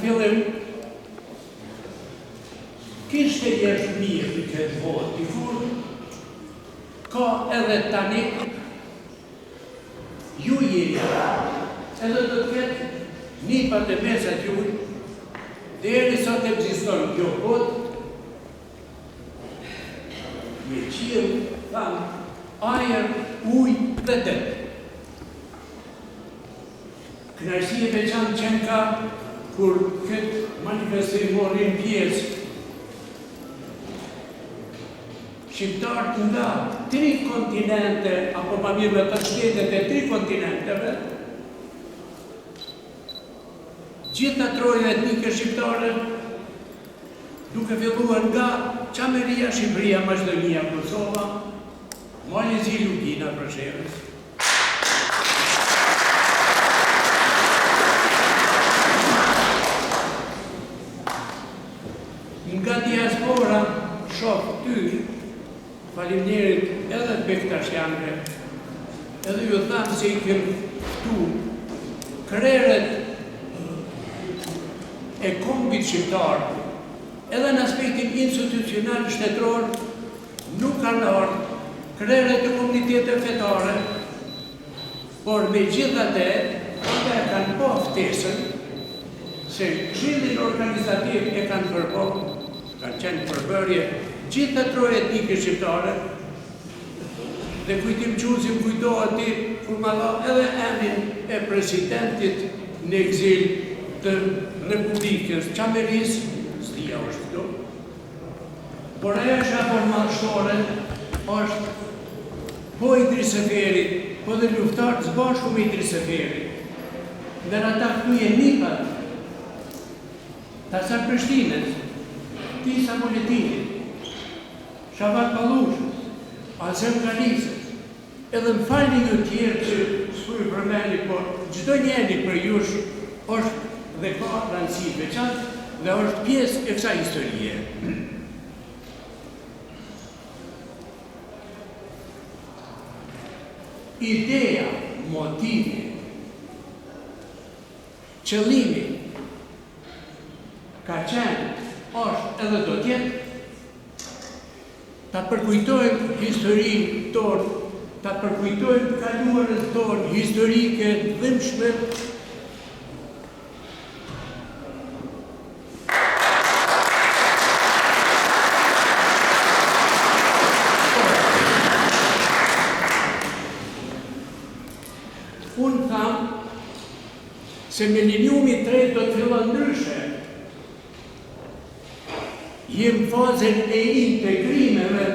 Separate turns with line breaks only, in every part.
fillim, kishte jeshtë mirë të këtë votë të furë, ka edhe tani, ju jeni, edhe do të ketë nipat e mesat ju, deri sot ekziston kjo botë, me qilë, thamë, ajer, uj dhe detë. Kënaqësi e veçantë që ka kur këtë manifestim morrin pjesë shqiptarët nga 3 kontinente, apo ma mirë me të shtetet e 3 kontinenteve, gjitha troja etnike shqiptare, duke filluar nga Qameria, Shqipëria, Maqedonia, Kosova, Malezi, Lugina, Preshevës. Nga diaspora shoh ty, faleminderit edhe të Bektashianëve, edhe ju thamë se i kemë këtu krerët e kombit shqiptar, edhe në aspektin institucional shtetëror, nuk kanë ardhur krerët e komunitetet fetare, por me gjithate, ata e kanë po ftesën se Këshillin organizativ e kanë përbohur, kanë qenë përbërje gjitha troje etnike shqiptare, dhe kujtim quzim kujtohet ti kur ma dha edhe emrin e presidentit në ekzil të Republikës Qameris, s'dia është këto, por ajo shapër madhështore është po Idris Seferit, po dhe luftarët zbashku me Idris Seferit, ndër ata këtu e nipat, Tasar Prishtinës, Tisa Moletinit, Shabat Palushës, Azem Galisës, edhe më falni ju tjerë që s'kuj përmeni, por çdo njeri për jush është dhe ka rëndësi veçantë dhe është pjesë e kësaj historie. Ideja, motivi, qëllimi ka qenë, është edhe do tjetë, ta përkujtojmë historinë tonë, ta përkujtojmë kaluarën tonë historike, dhëmshme, unë thamë se mileniumi 3 do të fillon ndryshe. Jem fazën e integrimeve,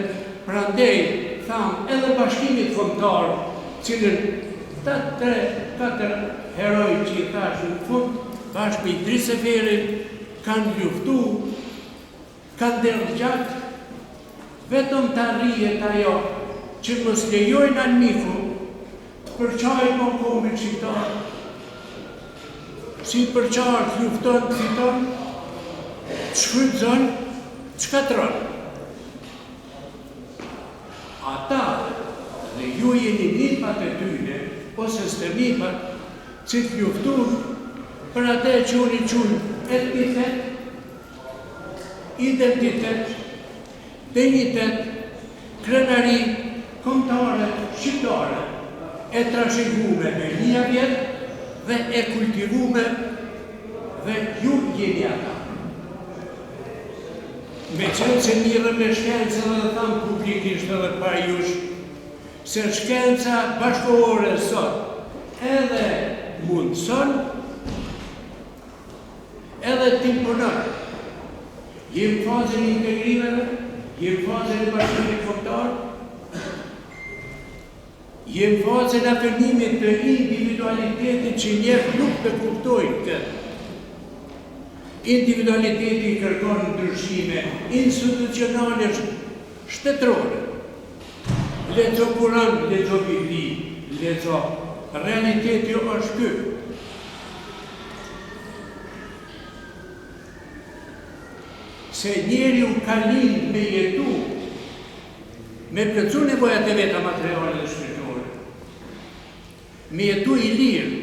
prandej, thamë, edhe bashkimit kombëtar, cilën 4 heroj që i thashë në fund, bashkë me Idris Seferin, kanë luftu, kanë derë gjatë, vetëm të arrijet ajo që mos lejojnë anmiku të përqajnë më kombit shqiptar, si përqarë të lufton, të fiton, të shfrytëzon, shkatron. Ata dhe ju jeni nipat e tyne, ose së nipat, që të luftun për atë që unë i qunë etnitet, identitet, dignitet, krenari, kombëtare, shqiptare, e trashëgume me 1 vjet dhe e kultivume dhe ju jeni ata. Me qenë se mirë me shkenca dhe thamë publikisht edhe pa jush, se shkenca bashkohore sot edhe mundëson, edhe t'imponon. Jem fazën e integrimeve, jem fazën e bashkimit kombëtar, jem fazën e afirmimit të individualitetit që njerë nuk të kuptojnë këtë. Individualiteti kërkon ndryshime institucionale shtetërore. Lexo Kur'an, lexo Bibli, lexo. Realiteti është ky. Se njeriu ka lind me jetu, me plotësu nevojat e veta materiale dhe shpirtërore, me jetu i lirë.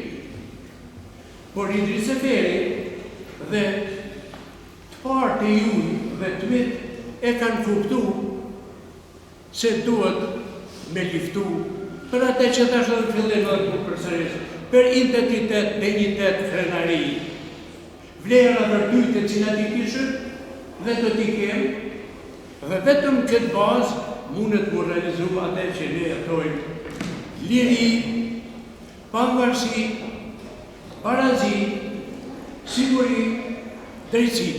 Por Idris Seferi dhe të parë të ju dhe të mitë e kanë kuptu se duhet me liftu për atë që të ashtë dhe fillim dhe të përsëris, për identitet, dignitet, krenari, vlera vërdyjt e cilat i kishën dhe të t'i kemë, dhe vetëm këtë bazë mundet mu realizu atë që ne jetojmë liri, pavarësi, parazi, siguri, drejtësi.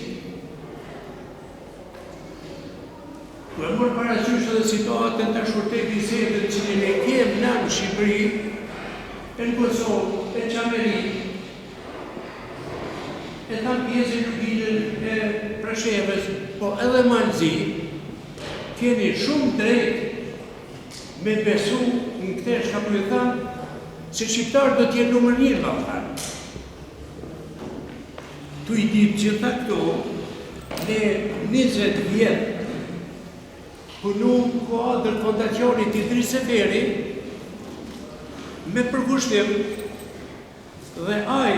Ku e mërë parasysh edhe situatën të shkurtet bisedën që ne kemë në Shqipëri, e në Kosovë, e në Qameri, e thamë pjesë në luginën e Preshevës, po edhe Malzi, keni shumë drejt me besu në këte shka për e thamë, se shqiptarë do t'jenë numër njërë, ma thamë. Tu i ditë gjitha këto, ne 20 vjetë punu kuadrë fondacionit Idris Seferi me përkushtim dhe aj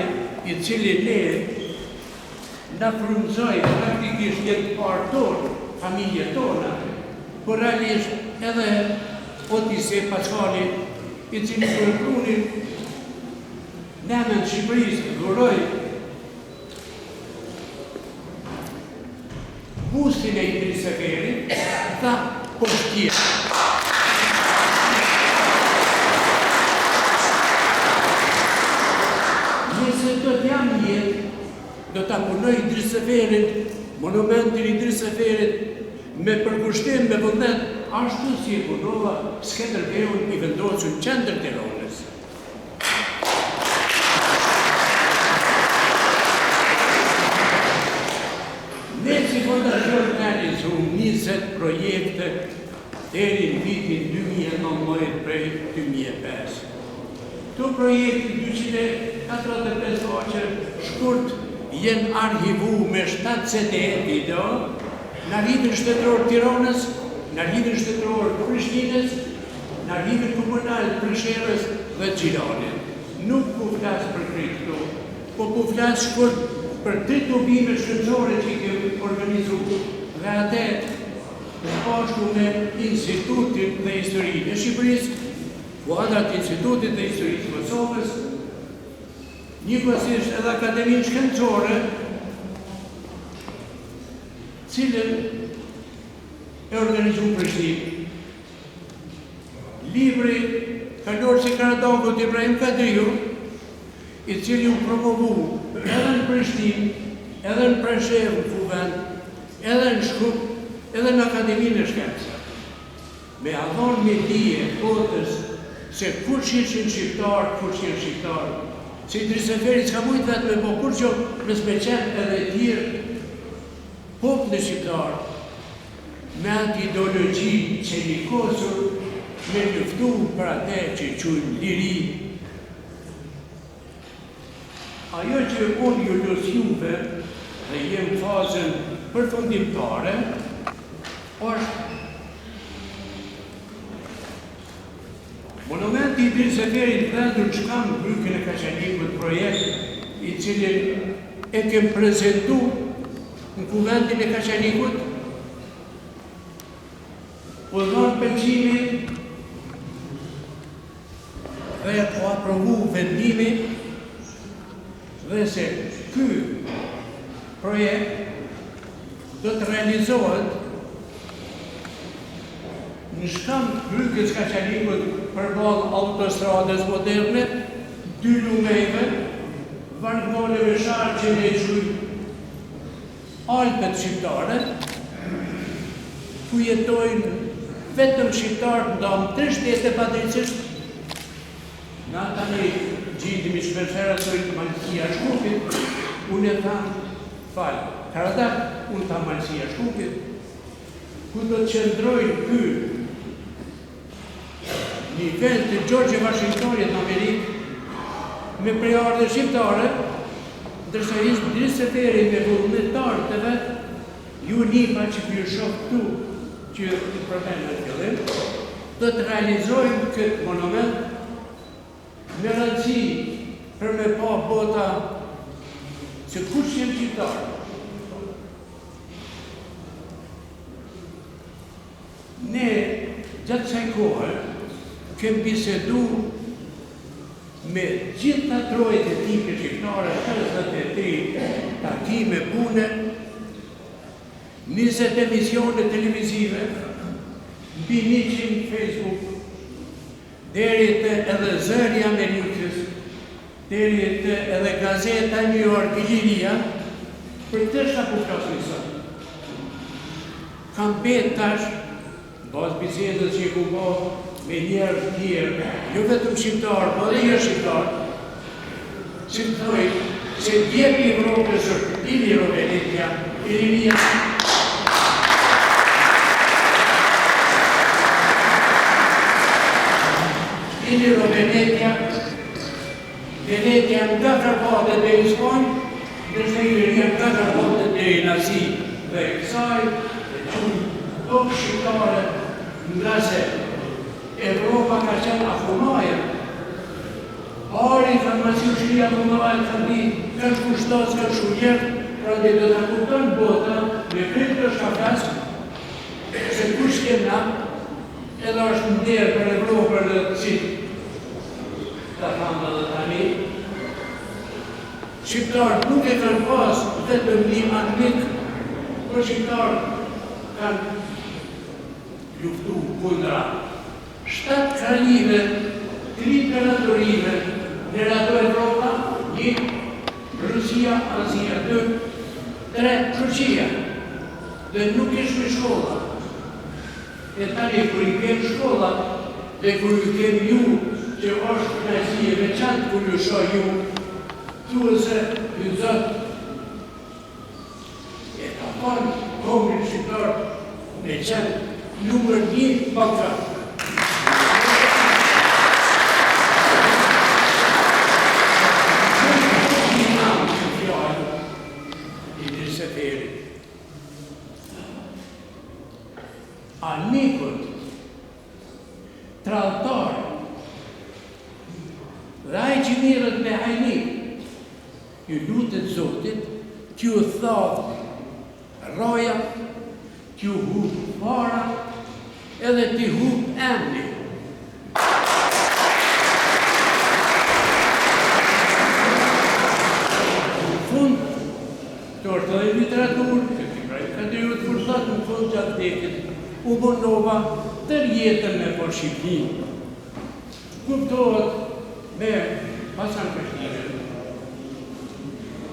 i cili ne na frymëzoi praktikisht jetë parë tonë, familje tona, por realisht edhe Otise Paçali i cili përprunin nëmën Shqipërisë dhuroi bustin e Idris Seferit, tha po shtje. Nëse do t'jam jetë, do t'a punoj Idris Seferit, monumentin Idris Seferit, me përkushtim me vëndet, ashtu si e punova Skënderbeun i vendosur në qendër Tiranës. Ne si fondacion realizum 20 projekte deri në vitin 2019 prej 2005. Këto projekte 245 faqe shkurt jenë arhivu me 78 video në arhivin shtetëror Tiranës, në arhivin shtetëror Prishtinës, në arhivin komunal Prishevës dhe Gjilanit. Nuk po flasë për këto, po flasë shkurt për 3 tubime shkencore që i kemi organizu dhe atë bashku me Institutin dhe Historinë e Shqipërisë, kuadrat Institutit dhe Historisë Kosovës, njëkohësisht edhe Akademinë Shkencore, cilën e organizu Prishtinë. Libri kalor si Karadogut Ibrahim Kadriu, i cili u promovu edhe në Prishtinë, edhe në Preshevë në Fuvend, edhe në Shkup, edhe në Akademinë e Shkencave. Me adhon me dije botës se kur që ishin shqiptarë, kur që ishin shqiptarë. Se Idris Seferi s'ka mujtë vetë me po kur që nësë me qenë edhe tjirë popë shqiptarë, me atë ideologji që një kosur me luftu për atë që qujnë liri. Ajo që unë ju lus juve dhe jem fazën përfundimtare, është monumenti Idris Seferit vendur që kam në Brykën e Kaçanikut projekt i cilin e kem prezentu në kuvendin e Kaçanikut, po dhonë pëlqimin dhe po aprovu vendimin dhe se ky projekt do të realizohet në shkam Brykës Kaçanikut përballë autostradës moderne, 2 lumeve, vargoneve sharqen e gjujë Alpet shqiptare, ku jetojnë vetëm shqiptarë ndam 3 shtete padrejtësisht. Nga tani gjindimi shpersherë atojnë Malësia Shkupit, unë e thamë, falë, Karadak, unë thamë Malësia Shkupit, ku do të qëndrojnë ky nivel të George Washingtonit në Amerikë me prejardhe shqiptare, ndërsa Idris Seferi me vullnetarë të vetë, ju nipa që për shok këtu, që të përmenë në fillim, do të realizojmë këtë monument me rëndësi për me pa bota se kush janë shqiptarë. Ne, gjatë kësaj kohe, kemi bisedu me gjitha trojët etike shqiptare, 43 takime pune, 20 emisione televizive, mbi 100 Facebook, deri te edhe Zëri Amerikës, deri te edhe Gazeta New York Iliria, për të shka ku flasni sot. Kam betë tash, bazë bisedës që i ku bo me njerë të tjerë, jo vetëm shqiptarë, po dhe jo shqiptarë, që të thoi, se djepi Evropës është Iliro Venetia, Iliria, Iliro Venetia, Venetia nga Karpatet dhe i Spanjë, ndërsa Iliria nga Karpatet dhe i Nazi dhe i kësaj, dhe qënë tokë shqiptare, nga se Evropa ka qenë afumaja. Ari kanë masi ushri afumaja, kanë kushtas, kanë shunjerë, pra dhe do të kupton bota, me fritë të shkafasë, se kush kena, edhe është nderë për Evropër dhe të citë. Ta thamë dhe tani, shqiptarët nuk e kanë pas vetëm një armik, për shqiptarët kanë luftu kundra 7 kraljive, 3 imperatorive, në ato Evropa, 1, Rusia, Azia, 2, 3, Turqia, dhe nuk ishme shkolla. E tani, kur i kemë shkolla, dhe kur i kemë ju, që është knajsi e veçantë kur ju shoh ju, thuese, ju zot, e ka parë kombin shqiptar me qenë numër 1 Bagdad. Amikut, tralltar, dhe ai që mirët me hajnik, ju lutet Zotit, t'ju thadh roja, t'ju hub para, edhe t'i hub emni. Në fund, të është dhe literaturë, ka të ju të kursat në fund gjatë vdekjes, u bonova tër jetën me për Shqipërinë. Kuptohet me Hasan Kështirin,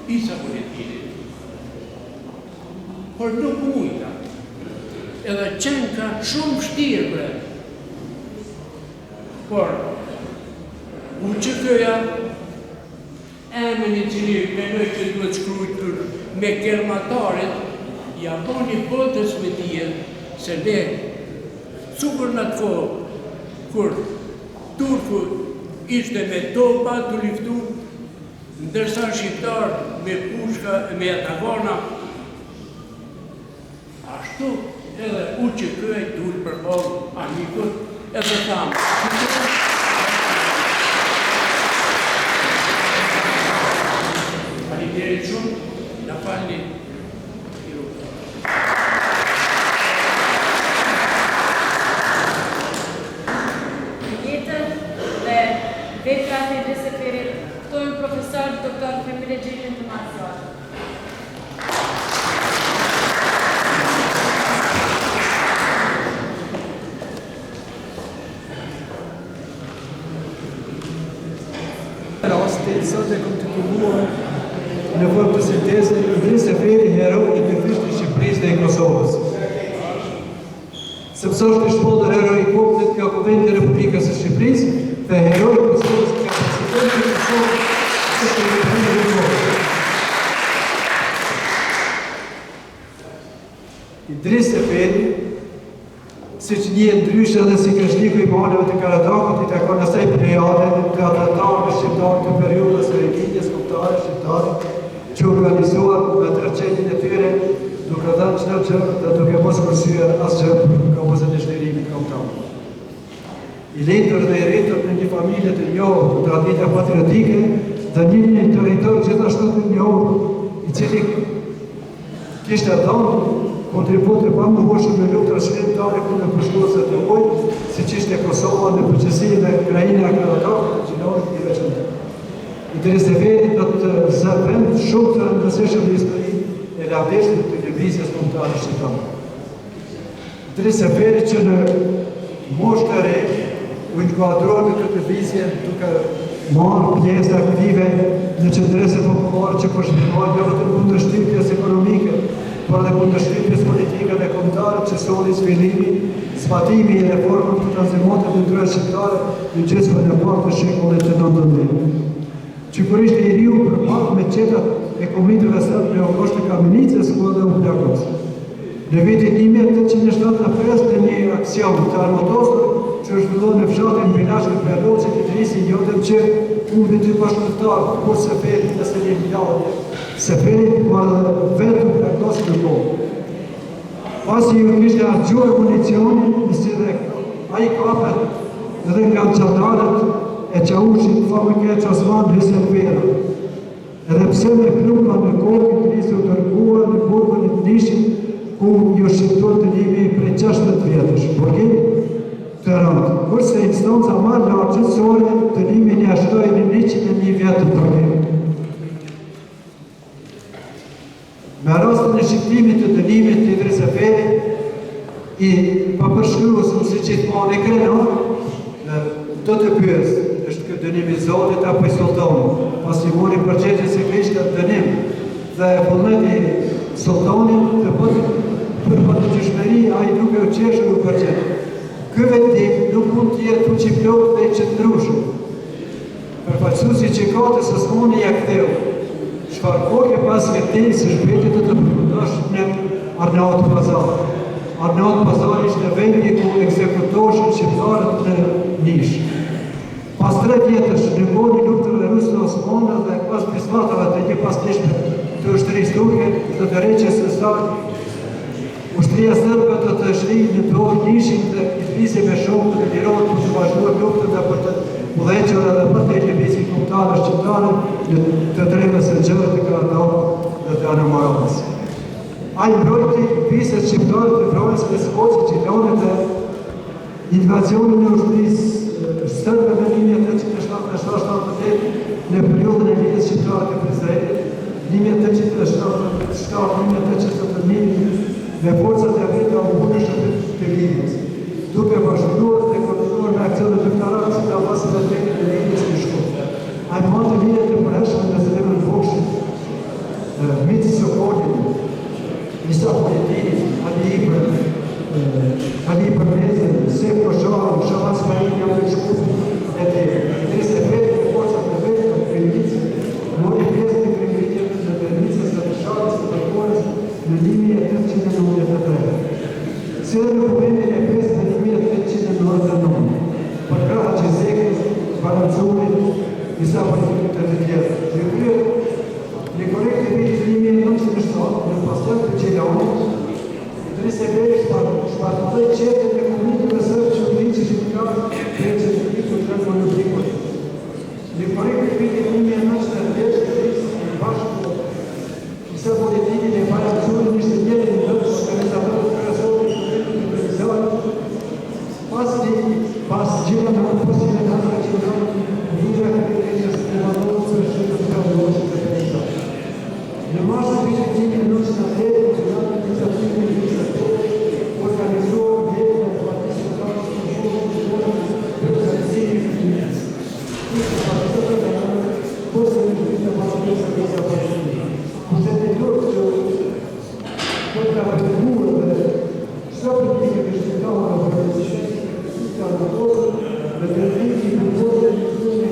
Isa Bulletirin, por nuk mujta, edhe qenë ka shumë vështirë bre. Por, u që këja, emën i cili menoj që duhet shkrujtur me kermatarit, ja boni botës me tjenë, se ne, cukur në të kohë, kur Turku ishte me topa të liftu, ndërsa shqiptar me pushka, me atagona, ashtu edhe u që këj dulë për bolë amikut, edhe thamë. Faleminderit shumë, na falni.
Vetrat e Idris Seferit, këtojnë profesor Dr. Femile Gjilin të Marsuar.
Rastit, sot e kom të këmuar në formë të sinteze Idris Seferi, hero i përfisht të Shqipërisë dhe i Kosovës. Sepse është i shpodër hero i koptet nga Konventi Republikës së Shqipërisë, dhe heroj Kosovës kapacitetin e Kosovës të të Republikën e Kosovës. Idris Seferi, si që një ndryshe dhe si kreshliku i baneve të Karadakut, i takon asaj plejade të atratarëve shqiptarë të periudës së rinjtjes kombëtare shqiptare, që organizuar me tërqenjën e tyre, duke dhënë çdo gjë dhe duke mos përsyer asgjë për kamuzën e shtërimit kombëtar. I letur dhe i rritur në një familje të njohur të tradita patriotike dhe një territor gjithashtu të njohur i cili kishte dhënë kontribute pa mohueshëm në luftën shqiptare kundër përshkruesve të ujit, siç ishte Kosova në përgjithësi dhe Ukraina Karadakh, gjinori i veçantë. Idris Efendi do të zëvend shumë të rëndësishëm në historinë e lavdeshmit të lëvizjes kombëtare shqiptare. Idris Efendi që në moshë të re u inkuadroi në këtë lëvizje duke marrë pjesë aktive në qendrese popullore që përshkruajnë jo vetëm kundërshtypjes ekonomike, por edhe kundërshtypjes politike dhe kombëtare që solli zhvillimi, zbatimi i reformave të tranzimonit të ndryshme shqiptare në gjysmën e parë të shekullit të 19. Qykurisht e riu përpart me qetat e komitëve sërbë në Ogoshtë të Kamenicës, ku edhe u plakos. Në vitin 1875 në një aksion të armatosur që është zhvilluar në fshatin Bilash në Perloqit, Idrisi njodhem që unë të bashkëtar, kur Seferi në Selim Pjallje, Seferi për vetë u plakos në kohë. Pasi ju kishte argjuar municionin, nësi dhe a i kapet edhe nga qatarët e qaushit fabrike Osman Hysem Vera. Edhe pse me klupa në kokë Idrisi u dërguar në burgun e Nishit, ku ju shqiptuar të limi prej 16 vjetësh, burgim të rëndë. Kurse instanca më lartësore të limin e ashtoi në 101 vjetë të burgim. Me rastin e shqiptimit të dënimit të Idris Efendi, i papërshkruesëm si gjithmonë e krenon, do të pyes, është këtë dënim i Zotit apo i sultanit, pasi mori përgjigje se kishte dënim dhe vullneti sultanit të bëjë për patjetëshmëri, ai nuk e qeshur u përgjigj. Ky vendim nuk mund të jetë fuqi plot dhe i qëndrueshëm. Përfaqësuesi që ka të Osmani ja ktheu. Çfarë kohë pas vendimit së shpejtë të përfundosh në Arnaut Pazar. Arnaut Pazar ishte vendi ku ekzekutoshin shqiptarët në Nish. Pas 3 vjetësh në kohën e luftave ruse Osmane dhe pas pismatave të një pasnishme të ushtrisë turke, të tërheqjes së saj, ushtria sërbe do të shrijë në dorë Nishin dhe Idrisi me shokët të lirohet për të vazhduar luftën dhe për të udhëhequr edhe për të lëvizjen kombëtare shqiptare në të drejtës së Gjërë të Karadakut dhe të Anomarovës. Ai mbrojti fisët shqiptare të Vrojës dhe Skoqit që lonet e invasionin e ushtrisë sërbe në 1877 në periudhën e lidhjes shqiptare të Prizrenit, 1877-1879 me forcat e veta u punëshën të lidhjes, duke bashkëpunuar dhe koordinuar me aksionet luftarake si avasit e drejtë të lidhjes në Shkodër. Ai monte lidhje të përhershme me Zëlemën Vokshit, Mici Sokolin, Isa Politinit, Ali Përmezin, Sefo Sharën, Shaban Smailin, Janë Shkupin, e të Idris Efendi me forcat e vetë të Kremnicës, mori pjesë në kremlitjet në Kremnicës dhe të Sharës të Përkorës në 1893. Si dhe në momentin e pesë në 1899, për kraha që Zekës, Balancurit, Isa Politinit të të tjerë. Në korekte vitit 1907, në pastor të Gjelonit, Idris Efendi shpartoj qetën e komunitëve sërbë që u liqë shqiptarë për që të liqë të tretë në Brikoj. Në korekte vitit 1910, Idris bashkë Isa Politinin e Balancurin ishte njëri në lëpë organizatorët kryesorë të Prizrenit. Pas gjera në komposin e nëzre që nërë njëra kërëgjës të valorës të shqipë të valorës të Prizrenit. Në marsë të vitit 1910, që nërë iniciativën e Prizrenit, organizuar vjetën e partisë të kërës të shumë të organizimit të njës. Kështë partisë të nërë, posë në gjithë të partisë të njësa partisë. Kështë të tërë që të të avërëmurë dhe sëpër një këtë shqiptarë në përgjësishë, të avërëmurë dhe të rriti në përgjësishë në përgjësishë në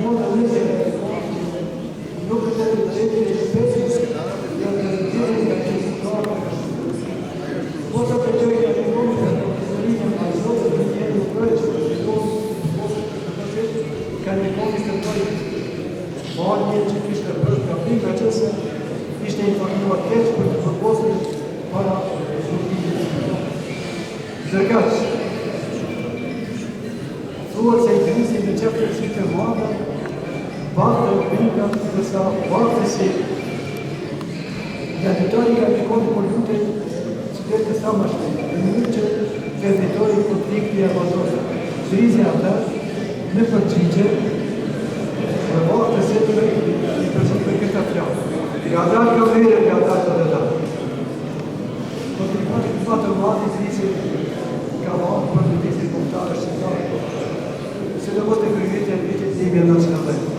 mund të nëse nuk të të drejtë e shpesis janë të nëzirë nga të nëzitare. Mos të përgjoj nga të nëzirë nga të nëzirë nga të nëzirë nga të nëzirë nga të nëzirë Barnje që kishte bërë kapim nga qëse ishte informuar keq për të përposën para shurtimit. Dërgaç, thuat se i krisin në qepër si të madhe, barë të bingat dërsa barë të si gjenditori ka nikoni për lute që të të sa më shpejt, në mënyrë që gjenditori konflikti e vazhdojnë. Shrizi atë në përgjigje në barë të setëve i përgjit për këta fjallë. Nga dalë kamere, nga dalë të detalë. Për të fatë madhi Krisi ka madhë për të vizit komptare shqiptare, se në mos të kërgjit e vitit 1990.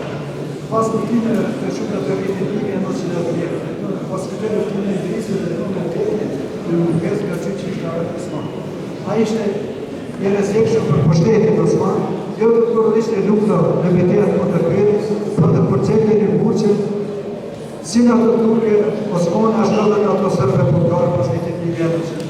Pas në time të shumë të vitit 1990, pas këtë në time në Krisi dhe në të tete në Munges nga që ishte arë Osman. A ishte një rezekshën për pushtetin Osman, jo të kërëdishtë lukta në betejat për të kërët, për të përcekte një burqe, si në të turke, Osman ashtë dhe në ato sërve përgarë pas vitit 1990.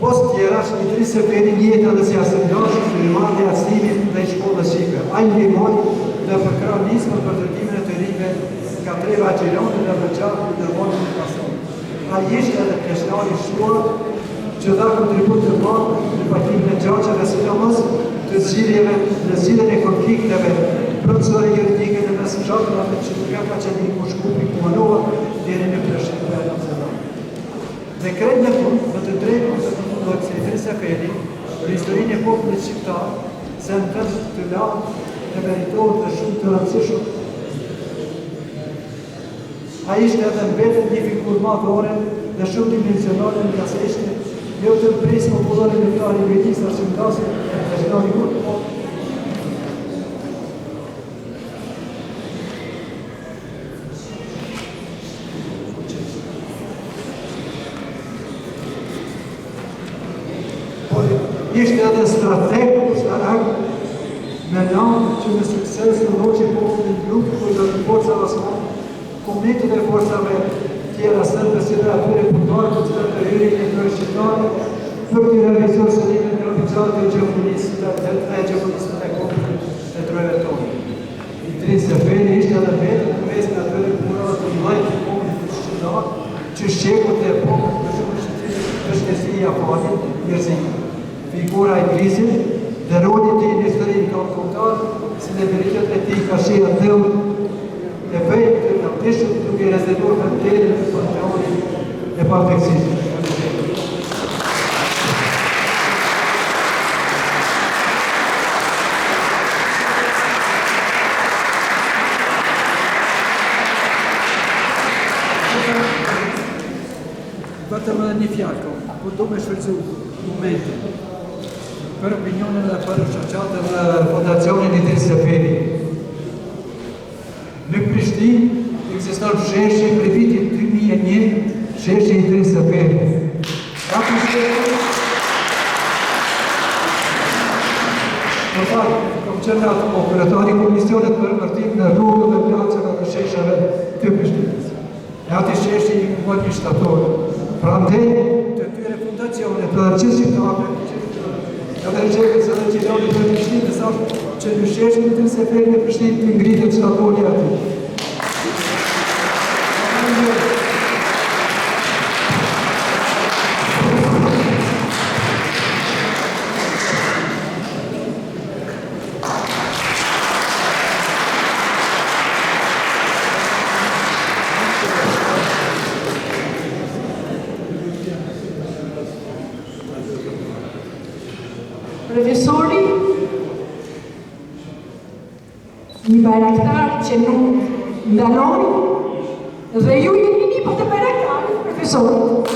Post tjera që një se peri njëta dhe si asëndosh në rimarë dhe atësimit dhe i shkollës shqipe. A një limoj dhe përkra nismën për tërkimin e të rive ka treva Gjironë dhe Vëgjatë në dërmonin në pasonë. A ishte edhe pjeshtari shtuar që dha kontribut të madh në partimin e gjaqeve sidomos të zgjidhjeve në zgjidhjen e konflikteve procedurore juridike në mes fshatërave që nuk ka qenë një shkupi Kumanova deri në Prishtinë dhe Amsterdam. Dekret në fund më të drejtë të përfundohet se Idrisa Peri për historinë e popullit shqiptar se në vend të lartë e meritohet dhe shumë të rëndësishëm. A ishte edhe mbetet një figur madhore dhe shumë dimensionale nga se ishte jo të presë popullore në fjari vjetisa shqimtase dhe shkari kur. Ishte edhe strateg, shtarak, me namë që me sukses në loqe popullin lukë për dhe të forca Osman, komunitet e forcave tjera sërbe si dhe atyre përgarë të cilë të hyri një të shqiptare për të realizuar sërimin në oficialit e gjeopolisë e komplet e trojve tonë. Idrisa Peri ishte edhe vetë në mes në atyre përgarë të mlajtë të komunitet shqiptare që shqekut e popullit në shumë shtesi i Japanit njërzinë. Figura e Idrisit dhe rolin të një historinë kombëtar, celebritet e tij ka shirë thellë e vejtë të kaptishëm duke rezervuar frontieren e panteonit e perfeksimit. Vetëm edhe një fjalë, por do me shfrytëzu momentin për opinionin dhe për shoqatë dhe fondacionin Idrisa Peri. Në Prishtinë ekziston sheshi për vitin 2001, sheshi Idrisa Peri. Ka sheshi në fakt, kom qenë operatori komisionit për mërtim në rrugëve dhe placeve dhe sheshave të Prishtinës. E ati sheshi i këmët një shtator. Prandaj të tyre fondacionet dhe që shqiptare edhe në qekës edhe Gjironi për Prishtinë të sashtë që në sheshën të Idrisa Peri në Prishtinë të ngritët shtatori ati.
Profesori, një bayraktar që nuk ndalon dhe ju jeni një për të bayraktarit, profesorit.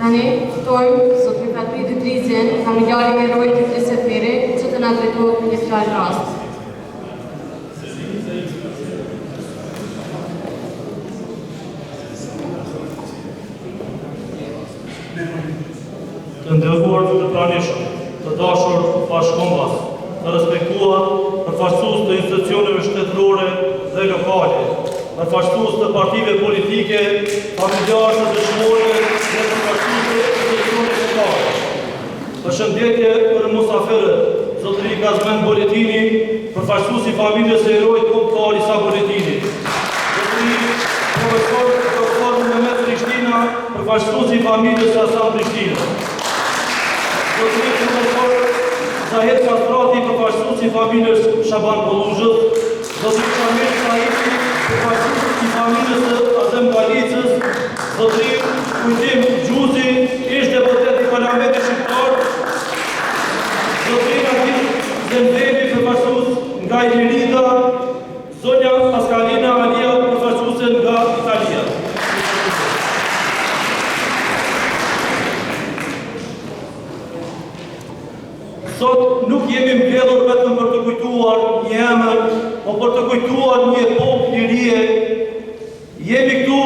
Tani, këto ftojmë zotrin Fatmir Drizjen, familjarin e herojit të Idris Seferit, që të na drejtohet në një fjalë rast.
Të nderuar të pranishëm, të dashur bashkëkombës, të respektuar përfaqësues të institucioneve shtetërore dhe lokale, përfaqësues të partive politike, familjarë të dëshmorëve dhe përfaqësues të institucioneve shtetërore. Përshëndetje për musafirët, zotëri Gazmen Boletini, përfaqësues i familjes së herojit kombëtar Isa Boletini. Zotëri profesor Dr. Mehmet Prishtina, përfaqësues i familjes së Hasan Prishtina. Zotëri profesor Zahid Kastrati, përfaqësues i familjes Shaban Polluzhët. Zotëri Shamil Saidi, përfaqësues i familjes së Azem Galicës. Zotëri Kujtim Gjuzi, ish deputet i Parlamentit Shqiptar. Zotëri Akil Zemdevi, përfaqësues nga Ilirida. Zonja Paskalina Alia, përfaqësuese nga Italia. Sot nuk jemi mbledhur vetëm për të kujtuar një emër, por për të kujtuar një epokë lirie. Jemi këtu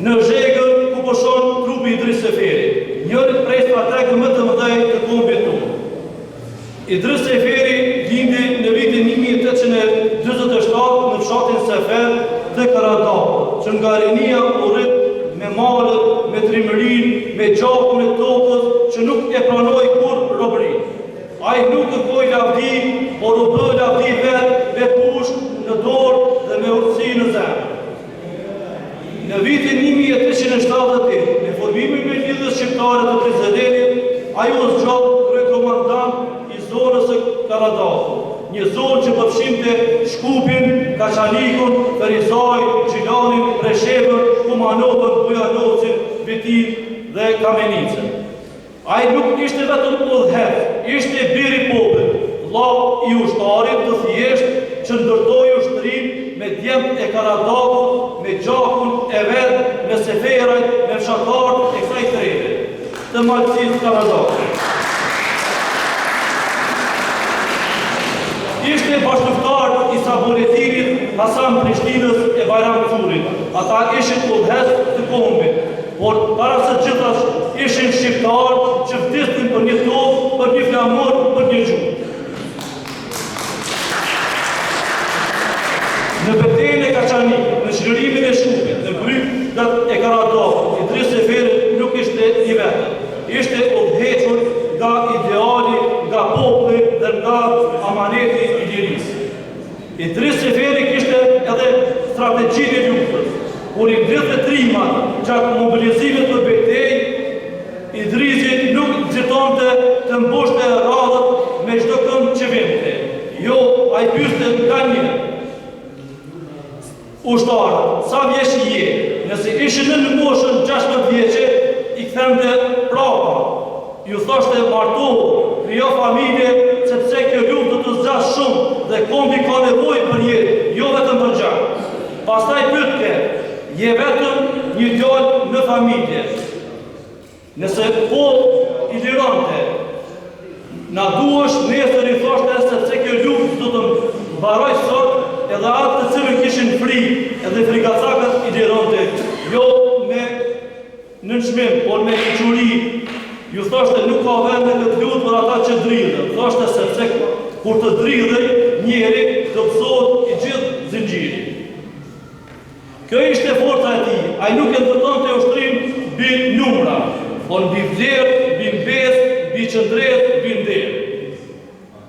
në Zhegër ku po shon trupi Idris Seferi, njëri prej strategëve më të mëdhenj të kombit tonë. Idris Seferi lindi në vitin 1847 në fshatin Sefer dhe Karadakë, që nga rinia u rrit me malët, me trimërinë, me gjakun e tokës që nuk e pranoi kur robërinë. Ai nuk kërkoi lavdi, por u bë lavdi vetë me pushk në dorë dhe me urtësi në zemër. Në vitin 1378, me formimin e lidhjes shqiptare të Prizrenit, ai u zgjat kryekomandant i zonës së Karadakut, një zonë që përfshinte Shkupin, Kaçanikun, Ferizaj, Gjilanin, Preshevën, Kumanovën, Bujanovcin, Vitin dhe Kamenicën. Ai nuk ishte vetëm udhëheq, ishte biri i popullit, vëlla i ushtarit të thjeshtë që ndërtoi ushtrinë me djemt e Karadakut, me gjakun e vet, me seferajt, me fshatarët e kësaj trete, të malësisë Karadakut. Ishte bashkëftar i Isa Boletinit, Hasan Prishtinës e Bajram Curit. Ata ishin udhëheq të kombit, por para së gjithas ishin shqiptarë që vdisnin për një tokë, për një flamur, për një gjuhë. Në betejën e Kaçanikut, në çlirimin e Shkupit, në brygët e Karadakut, Idris Seferi nuk ishte i vetëm. Ishte udhëhequr nga ideali, nga populli dhe nga amaneti i lirisë. Idris Seferi kishte edhe strategjinë e luftës. Kur i ndrydhte trimat gjatë mobilizimit për betejë, Idrisi nuk nxitonte të mbushte radhët me çdo këmbë që vinte. Jo, ai pyeste nga një ushtarë, sa vjeç je? Nëse ishin në moshën 16 vjeçe, i kthente prapa. Ju thoshte martohu, krijo familje, sepse kjo luftë do të zgjasë shumë dhe kombi ka nevojë për jetë, jo vetëm për gjak. Pastaj pyetke, je vetëm një djalë në familje. Nëse po i lironte, na duhesh nesër i thoshte sepse kjo luftë do të mbaroj sot, edhe atë të cilën kishin frikë, edhe frikacakët i lironte, jo me nënçmim, por me liçuri. Ju thoshte nuk ka vend në këtë luftë për ata që dridhen. Thoshte sepse kur të dridhej njeri do gëzohet i gjithë zinxhiri. Kjo ishte forca e tij. Ai nuk e ndërtonte ushtrinë mbi numra, por mbi vlerë, mbi mbesë, mbi qëndret, mbi nder.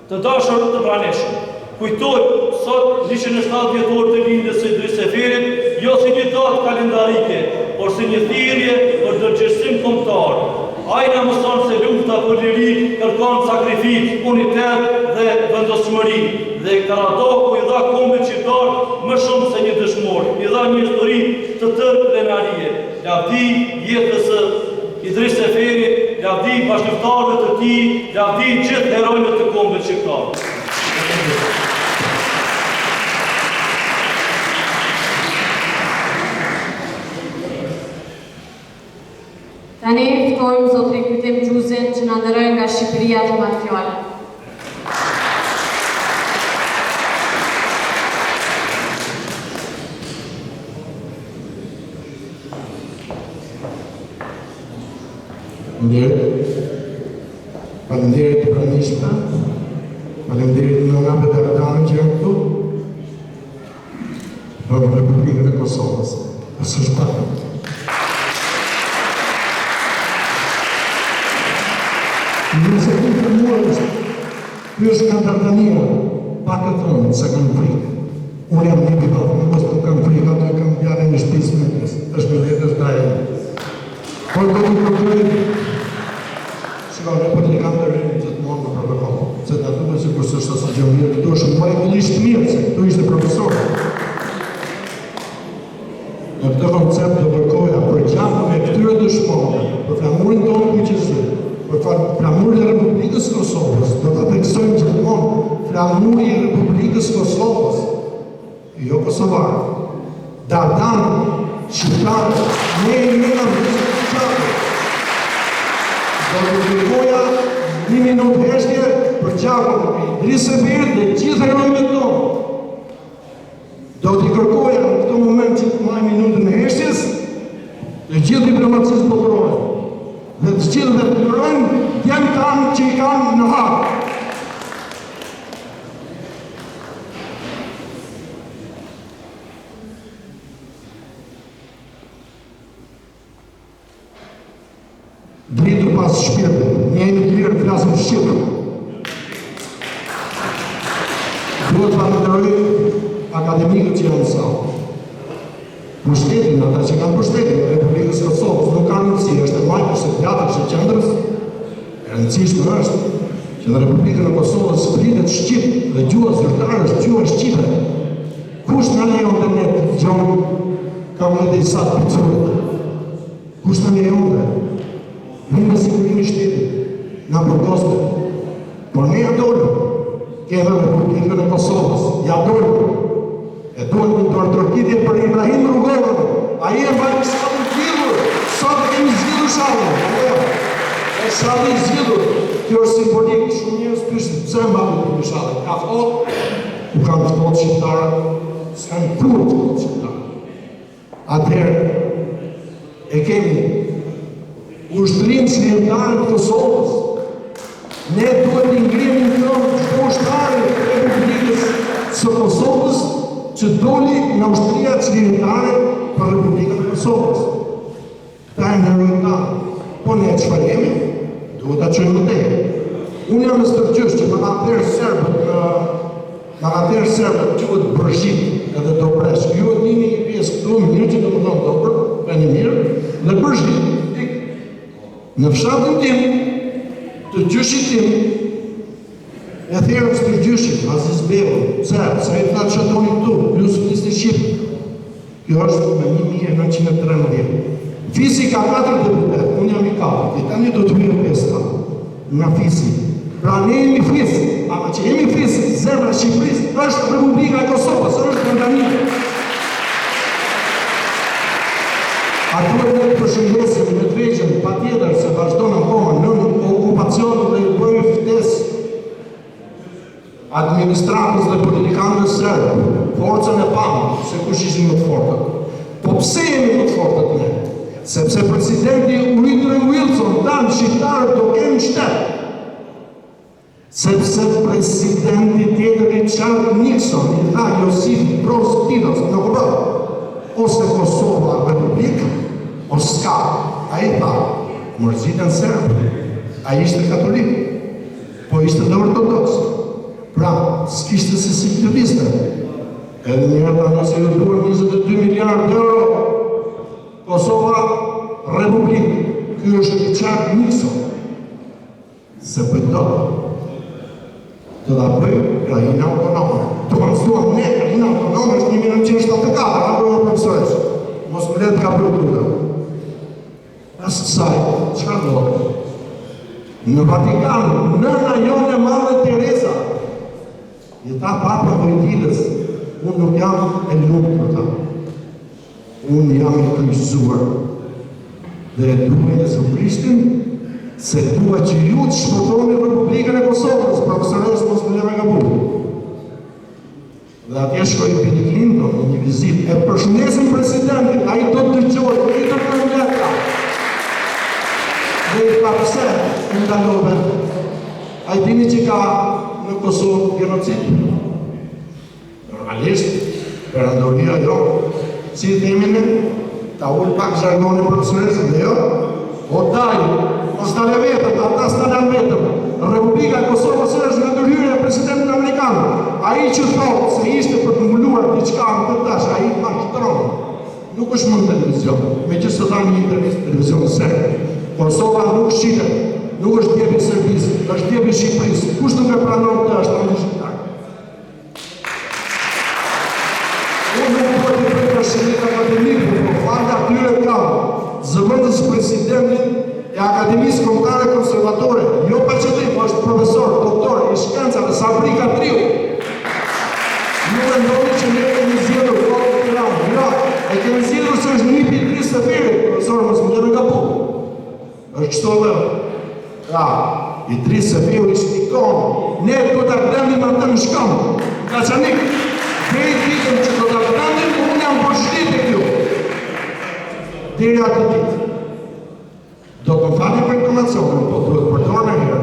Të dashur të pranishëm, kujtoj sot 107 vjetor të lindjes së Idris Seferit, jo si një datë kalendarike, por si një thirrje për ndërgjegjësim kombëtar. Ai na mëson se lufta për liri kërkon sakrificë, unitet dhe vendosmëri. Dhe Karadaku i dha kombit shqiptar më shumë se një dëshmor, i dha një histori të tërë krenarie. Lavdi jetës së Idris Seferit, lavdi bashkëftarëve të tij, lavdi gjithë herojët të kombit shqiptar.
Tani Tani ftojmë zotrin Kytim Gjuzin që na nderojë nga Shqipëria të marrë fjalën.
Faleminderit të pranishme, faleminderit në nga delegatë që janë këtu, në Republikën e Kosovës. Së shpatë. Nëse të të mua është, kjo është Kantardania, pak e thonë, se kanë frikë. Unë jam një bibat, në mos të kanë frikë, ato e kanë pjane në shpisë me kësë, është me letë është daje. Por do të kërkërit, shka ne për një kam të rrinë që të mund në protokoll, se të atyme si kërës është asë gjë mirë, këtu është më regullisht mirë, se këtu ishte profesorë. Në këtë koncept të vërkoja për gjatë me këtyre dëshmonë, për flamurin tonë kuqësë, për flamurin e Republikës Kosovës, do të tekstojmë gjithmonë flamuri e Republikës Kosovës, jo Kosovarë, dardanë, shqiptarë, ne e njëna në shqiptarë. Do të kërkoja një minutë heshtje për Gjako, Idris Ebir dhe gjithë herojve tonë. Do t'i kërkoja në këto moment që të maj minutën e heshtjes dhe gjithë diplomacisë botërore dhe të gjithë dhe të kërojnë djemë tanë që i kanë në hapë. Dritur pas shpirtë, një e në lirë flasëm shqipë. Duhet të falenderoj akademikët që janë në salë. Pushtetin, ata që kanë pushtetin në Republikës Kosovës, nuk kanë rëndësi, është e majtë, është e teatër, është e qendrës. E rëndësishme është që në Republikën e Kosovës spritet Shqip dhe gjua zyrtare është gjua Shqipe. Kush në lejon dhe ne të gjonë ka më dhe i satë pëtësurit? Kush në lejon dhe? Në me sigurimi shtetit, nga përkoste. Por ne adollu, keme Republikën e Kosovës, adollu. E duhet në të artrokitje për Ibrahim Rugovën, a i e bajnë shatë në zhjilur, sot e kemi zhjilur shatë. E shatë i zhjilur, kjo është simbolik, shumë njërës pështë, pëse e mbatu të një shatë, ka thot, u kanë të thotë shqiptarë, s'kanë kur të thotë shqiptarë. Atëherë, e kemi ushtërinë qëllimtarë të Kosovës, ne duhet të ngrimë në tronë të ushtare të Republikës së Kosovës, që doli në ushtëria qëllimtare për Republikën e Kosovës. Ta e në rojta, po ne e qëfar jemi, duhet ta qëjmë të te. Unë jam në stërgjysh që më nga tërë serbët quhet bërshit edhe do presh. Ju e dini një pjesë këtu, mirë që do më thonë dobër, e një mirë, dhe bërshit, në fshatën tim, të gjyshit tim, e thjerëm së të gjyshit, Aziz Bebo, se i të të shatoni këtu, plus Fisi Shqipë. Kjo është me 1913. Fisi ka 4 deputet, unë jam i 4, e tani do të mirë 5 nga Fisi. Pra ne jemi Fisi, ama që jemi Fisi, zemra Shqipëris, është Republika e Kosovës, është Kantardania. A duhet ne të përshëndesim në të veqen, pa tjetër se vazhdojnë akoma në okupacionë dhe i bëjë ftes administratës dhe politikanës sërbë, forcën e pamë, se kush ishin më të fortët. Po pse jemi më të fortët ne? Sepse presidenti Woodrow Wilson tanë shqiptarët do kemë shtetë. Sepse presidenti tjetër Richard Nixon i tha Josip Broz Titos në këbërë, ose Kosova Republikë, o s'ka, a i tha, mërzitën sërbë, a ishte katolik, po ishte dhe ortodoks. Pra, s'kishte se si këtë viste. Edhe njërë ta nëse ju duhet 22 miliard euro, Kosova Republikë, kjo është Richard Nixon, se pëjdo të da bëjë krajinë autonome. Të konstruam ne krajinë autonome është 1974, a bëjë profesores. Mos më letë ka bëjë të da. Asë kësaj, qëka do? Në Vatikan, nëna jone e madhe Teresa, i ta papa Vojdilës, unë nuk jam e lumë për ta. Unë jam e krysuar. dhe e duhet e Zotrishtin se duhet që ju të shpëtoni Republikën e Kosovës, profesores mos më leve nga buë. Dhe atje shkoj Bill Clinton në një vizit, e përshëndesim presidentin, a i do të dëgjoj, a i do të nëlleta. Dhe i ka pëse në ndalove, a i dini që ka në Kosovë genocid. Normalisht, perandoria jo, si i themine, ta ullë pak zhargoni profesoresën dhe jo, o daj, mos tale vetëm, ata s'tale vetëm. Republika e Kosovës është në ndërhyrje e presidentit amerikan. Ai që thotë se ishte për të mbuluar diçka në të tash, ai mashtron. Nuk është më në televizion, meqenëse tha një intervistë në televizion serb. Kosova nuk shihet, nuk është djepi i Serbisë, është djepi i Shqipërisë. Kush nuk e pranon këtë është anti-shqiptar. Unë nuk po të bëj përshëndet akademiku, por falë atyre kam zëvendës presidentin e Akademisë Kombëtare Konservatore, jo pa qëllim, është profesor, doktor i shkencave Sabri Katriu. Ju mendoni që ne kemi zgjedhur kohën e Tiranës. Jo, e kemi zgjedhur se është nipi i Idris Seferit, profesor, mos më lëre gabu. Është kështu edhe. Ja, Idris Seferi ishte ikon. Ne do ta glendim atë në shkëm. Kaçanik, deri ditën që do ta glendim, unë jam bashkëtit e kjo. Deri atë ditë. Do të fali për informacionin, po duhet përdor në herë.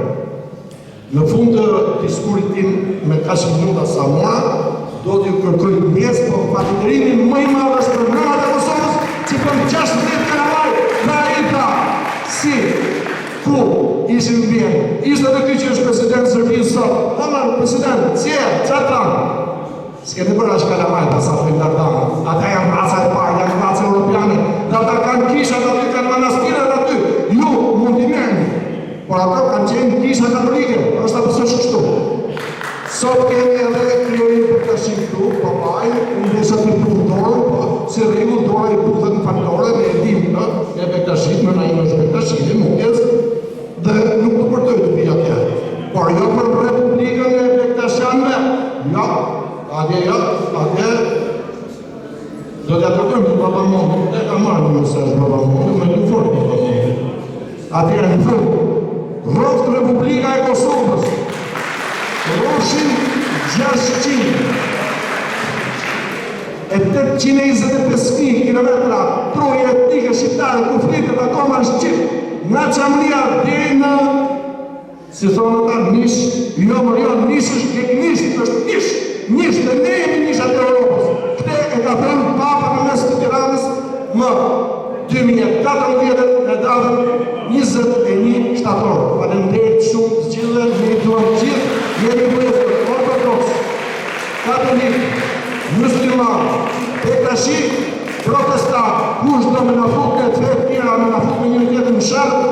Në fund të diskurit tim me kaq minuta sa mua, do t'ju kërkoj mjes, po falënderimin më i madh është për nënat e Kosovës, që për 16 kalamaj në Aita, si, ku ishin vjen. Ishte edhe ky që është president Serbisë sot. Hamar, president, si e, çfarë thanë? S'kete bërë ashtë kalamaj, ta sa fëjnë dardanë. Ata janë raca e parë, janë raca europiane, dhe ata kanë kishat aty, kanë manastirat aty. Ju, mund t'i merrni, por ato kanë qenë kisha katolike, është apës është kështu. Sot kemi edhe kryerin për të shqiptu, papaj, në desha të punëtorë, po si rregull dora i putët në faktore dhe e dimë, e Bektashit, në na ime është Bektashit, mundjes, dhe nuk të përtoj të pija tjerë. Por jo për Republikën e Bektashanve, jo, atje, do t'ja tërtojmë të babamonë, e ka marrë një mesazh babamonë, me një forë babamonë. Atje në fund, rroftë Republika e Kosovës, rroshin 600, e 825 kilometra troje etnike shqiptare, konfliktet akoma në Shqip, nga Çamëria deri në, si thonë ata, nish, jo, nish është nish, dhe ne jemi nishat e Europës. Këte e ka thënë Papa në mes të Tiranës më 2014 në datën 21 shtator. Faleminderit shumë të gjithëve, ne i duam gjithë, jemi brezë, ortodoks, katolik, musliman, Bektashit, protestant, kush do me në fut në të fetë tjera, me në fut me një tjetë në sharë,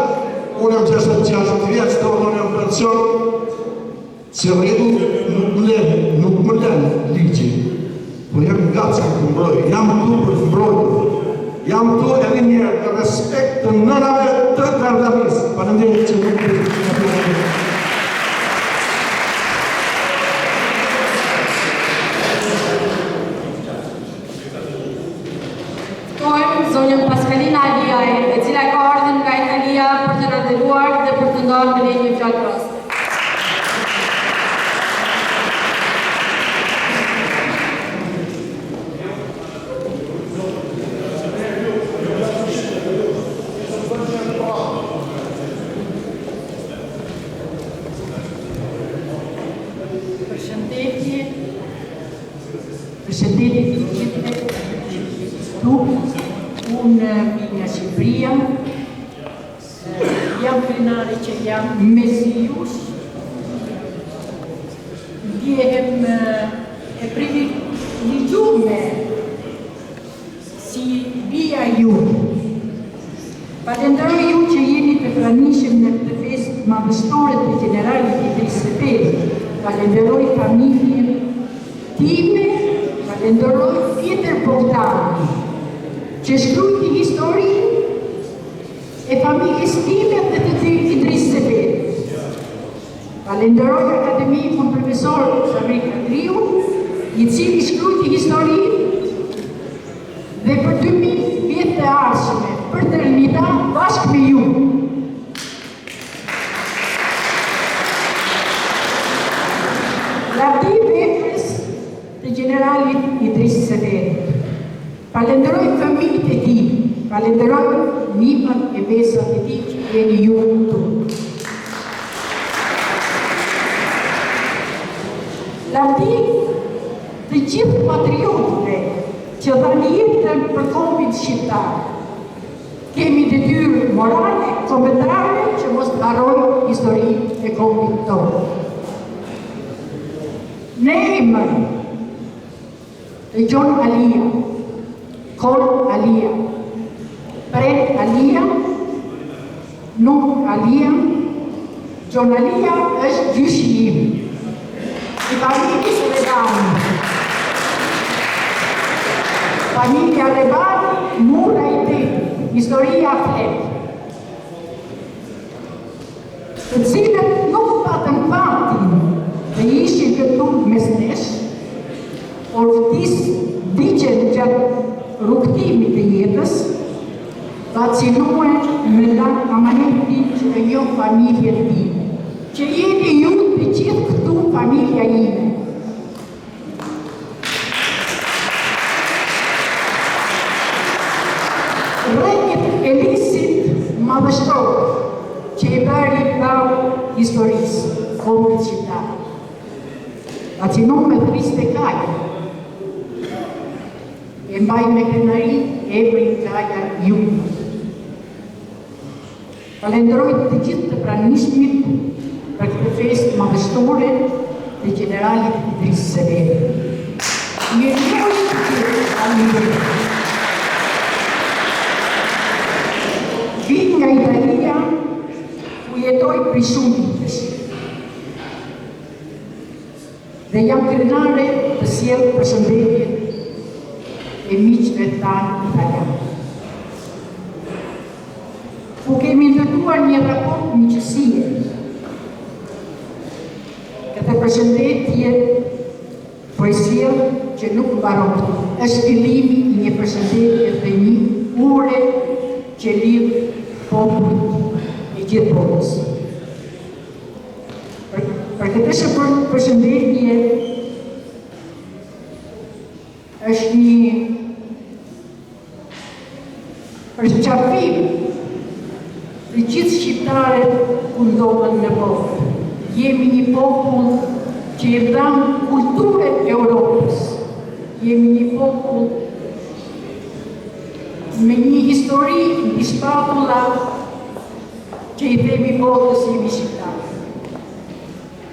unë jam 66 vjetë, të unë jam pension, si rregull nuk më lënë ligji, por jam nga që të mbroj, jam tu për të mbrojtur. Jam tu edhe njerë të respekt të nënave të Gardamis. Faleminderit që nuk të të
zonjën Paskalina Aliaj, e cila ka ardhur nga Italia për të na nderuar dhe për të ndarë me një fjalë proste.
Përshëndetje të gjithëve, unë nga Shqipëria, jam krenari që jam mesi jush, ndjehem e privilegjume si bia ju. Falenderoj ju që jeni të pranishëm në këtë festë madhështore të generalit Idris Seferi. Falenderoj familjen time, falenderoj Pjetër Bogdani, që shkrujti historinë e familjes time dhe të Idris Seferi. Falenderoj akademikun profesor Sabri Katriu, i cili shkrujti historinë dhe për 2000 vjetë të ardhshme, për të rinjta bashkë me ju. Lavdi veprës të generalit Idris Seferit. Falenderoj familjet e tij, falenderoj nipën e besat e tij që jeni ju këtu. Lavdi të gjithë patriotëve që dhanë jetën për kombin shqiptar. Kemi detyrë morale, kombëtare që mos të harrojmë historinë e kombit tonë. Në emër të Gjon Alia, Kol Alia, Pret Alia, Nuk Alia, Gjon Alia është gjyshi im. I familjes Rebani. Familja Rebani, mura i te, historia flet. Të cilët nuk patën fatin dhe ishin këtu mes nesh, por vtis digjen gjatë rrugtimit të jetës, vacinuar me amaneti që e jo familje të time, që jeni ju të gjithë këtu familja ime. Rrënjët e lisit madhështor që i bëri prau historisë, kombit shqiptar. Vacinuar me Kriste Kaja, e mbaj me krenari Ebri Kaja ju. Falenderoj të gjithë të pranishmit për këtë festë madhështore të generalit Idris Seferit. Mirënjohje të gjithë familje. Vit nga Italia, ku jetoj për shumë vitesh. Dhe jam krenare të sjell përshëndetje e miqve tanë italianë. Ku kemi ndërtuar një raport miqësie. Këtë përshëndetje po e sjell që nuk mbaron këtu. Është fillimi i një përshëndetje dhe një ure që lidh popullit i gjithë botës. Për këtë përshëndetje është një përqafim të gjithë shqiptarët ku ndodhen në botë. Jemi një popull që i dhanë kulturën e Europës. Jemi një popull me një histori një shpatulla që i themi botës jemi shqiptarë.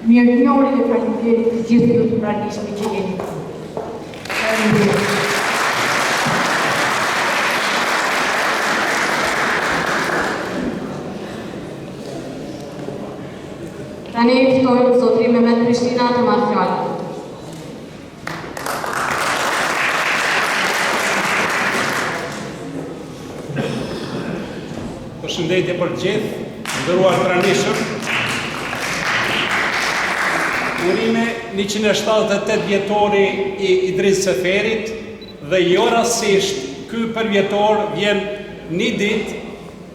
Mirënjohje dhe faleminderit të gjithë ju të pranishmi që jeni këtu. Faleminderit.
Tani e ftoj zotrin Mehmet Prishtina të marrë fjalën.
Përshëndetje për gjithë, nderuar pranishëm. Urime 178 vjetori i Idris Seferit dhe jo rastësisht ky përvjetor vjen një ditë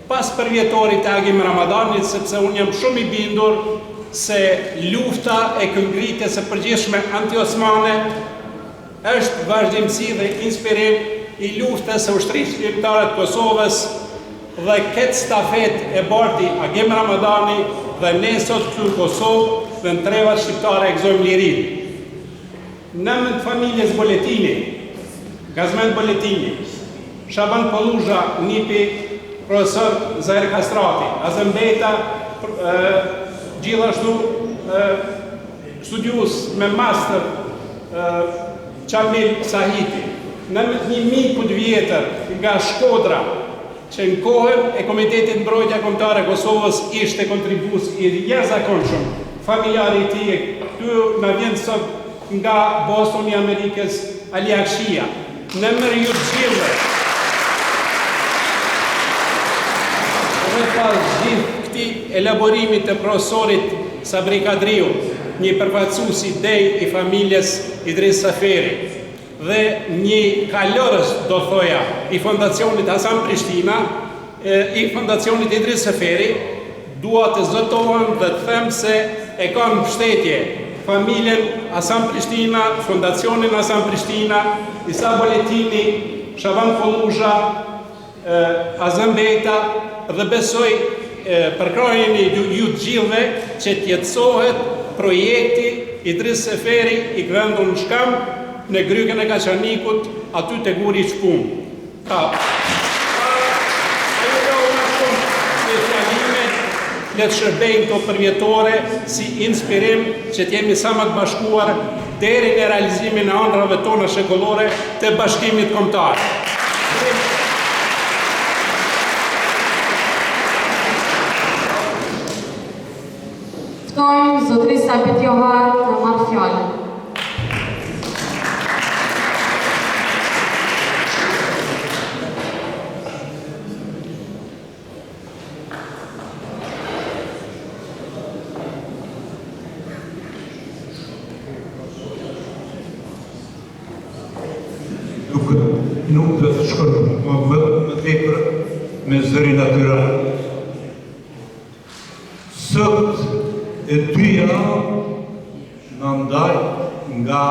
pas përvjetorit e Agim Ramadanit, sepse unë jam shumë i bindur se lufta e këngritjes së përgjithshme anti-osmane është vazhdimsi dhe inspirim i luftës së ushtrisë shqiptare të Kosovës dhe këtë stafet e barti Agim Ramadani dhe ne sot këtu në Kosovë dhe në trevat shqiptare e gëzojmë lirin. Nëmën të familjes Boletini, Gazmend Boletini, Shaban Poluzha, nipi profesor Zahir Kastrati, Azembeta, gjithashtu studius me master Qamil Sahiti, në 1000 vjetër nga Shkodra, që në kohën e Komitetit Mbrojtja Kombëtare Kosovës ishte kontribus i jashtëzakonshëm. Familjari i tij këtu na vjen sot nga Boston i Amerikës, Ali Akshia. Në emër ju të gjithëve. Pas gjithë këtij elaborimit të profesorit Sabri Kadriu, një përfaqësues i dej i familjes Idris Seferi dhe një kalorës, do thoja, i Fondacionit Hasan Prishtina,
i Fondacionit Idris Seferi, dua të zëtohem dhe të them se e kam mbështetje familjen Hasan Prishtina, Fondacionin Hasan Prishtina, Isa Boletini, Shaban Kollusha, Azem Beta, dhe besoj për krajin ju të gjithëve që t'jetësohet projekti Idris Seferi i këvendur në Shkam në Grykën e Kaçanikut, aty të guri Çpun. Le të shërbejnë të përvjetore si inspirim që t'jemi sa më të bashkuar deri në realizimin e ëndrave tona shekullore të bashkimit kombëtar.
Ftojmë zotërisë Abet Johar të marrë fjalën.
Nuk dhe të shkërë më tepër me zërin natyral. Sot e dyja në ndaj nga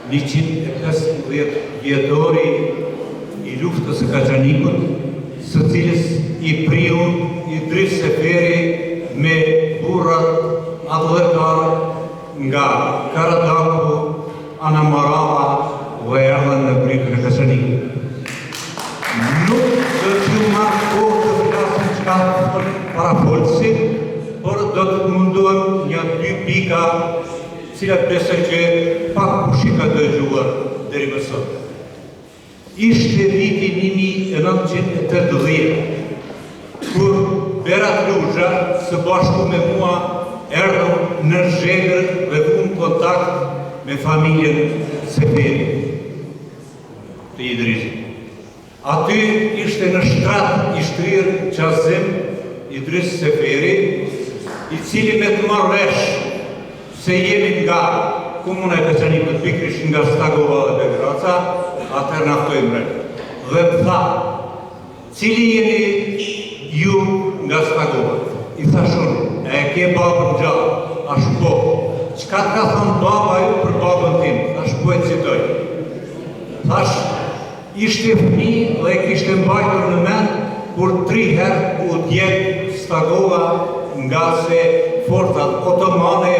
115 vjetori i luftës së Kaçanikut, së cilës i priu Idris Seferi me burrat adhëtar nga Karadaku, Anamarava dhe erdhën në Grykën e Kaçanikut. Nuk do t'ju marrë kohë të flasim çka para folësit, por do të mundohem një 2 pika cilat besoj që pak kush i ka dëgjuar deri më sot. Ishte viti 1980, kur Berat Luzha së bashku me mua erdhëm në Zhegër dhe vum kontakt me familjen Seferi të Idrisit. Aty ishte në shtrat i shtrirë Qazim Idris Seferi, i cili me të marrë vesh se jemi nga komuna e Kaçanikut, pikërisht nga Stagova dhe Begraca, atëherë na ftojmë re. Dhe më tha, cili jeni ju nga Stagova? I thashun, e ke babën gjallë, ashtu po. Çka të ka thënë baba ju për babën tim? Thash po e citoj. Thash, ishte fëmijë dhe e kishte mbajtur në mend kur 3 herë u djeg Stagova nga se forcat otomane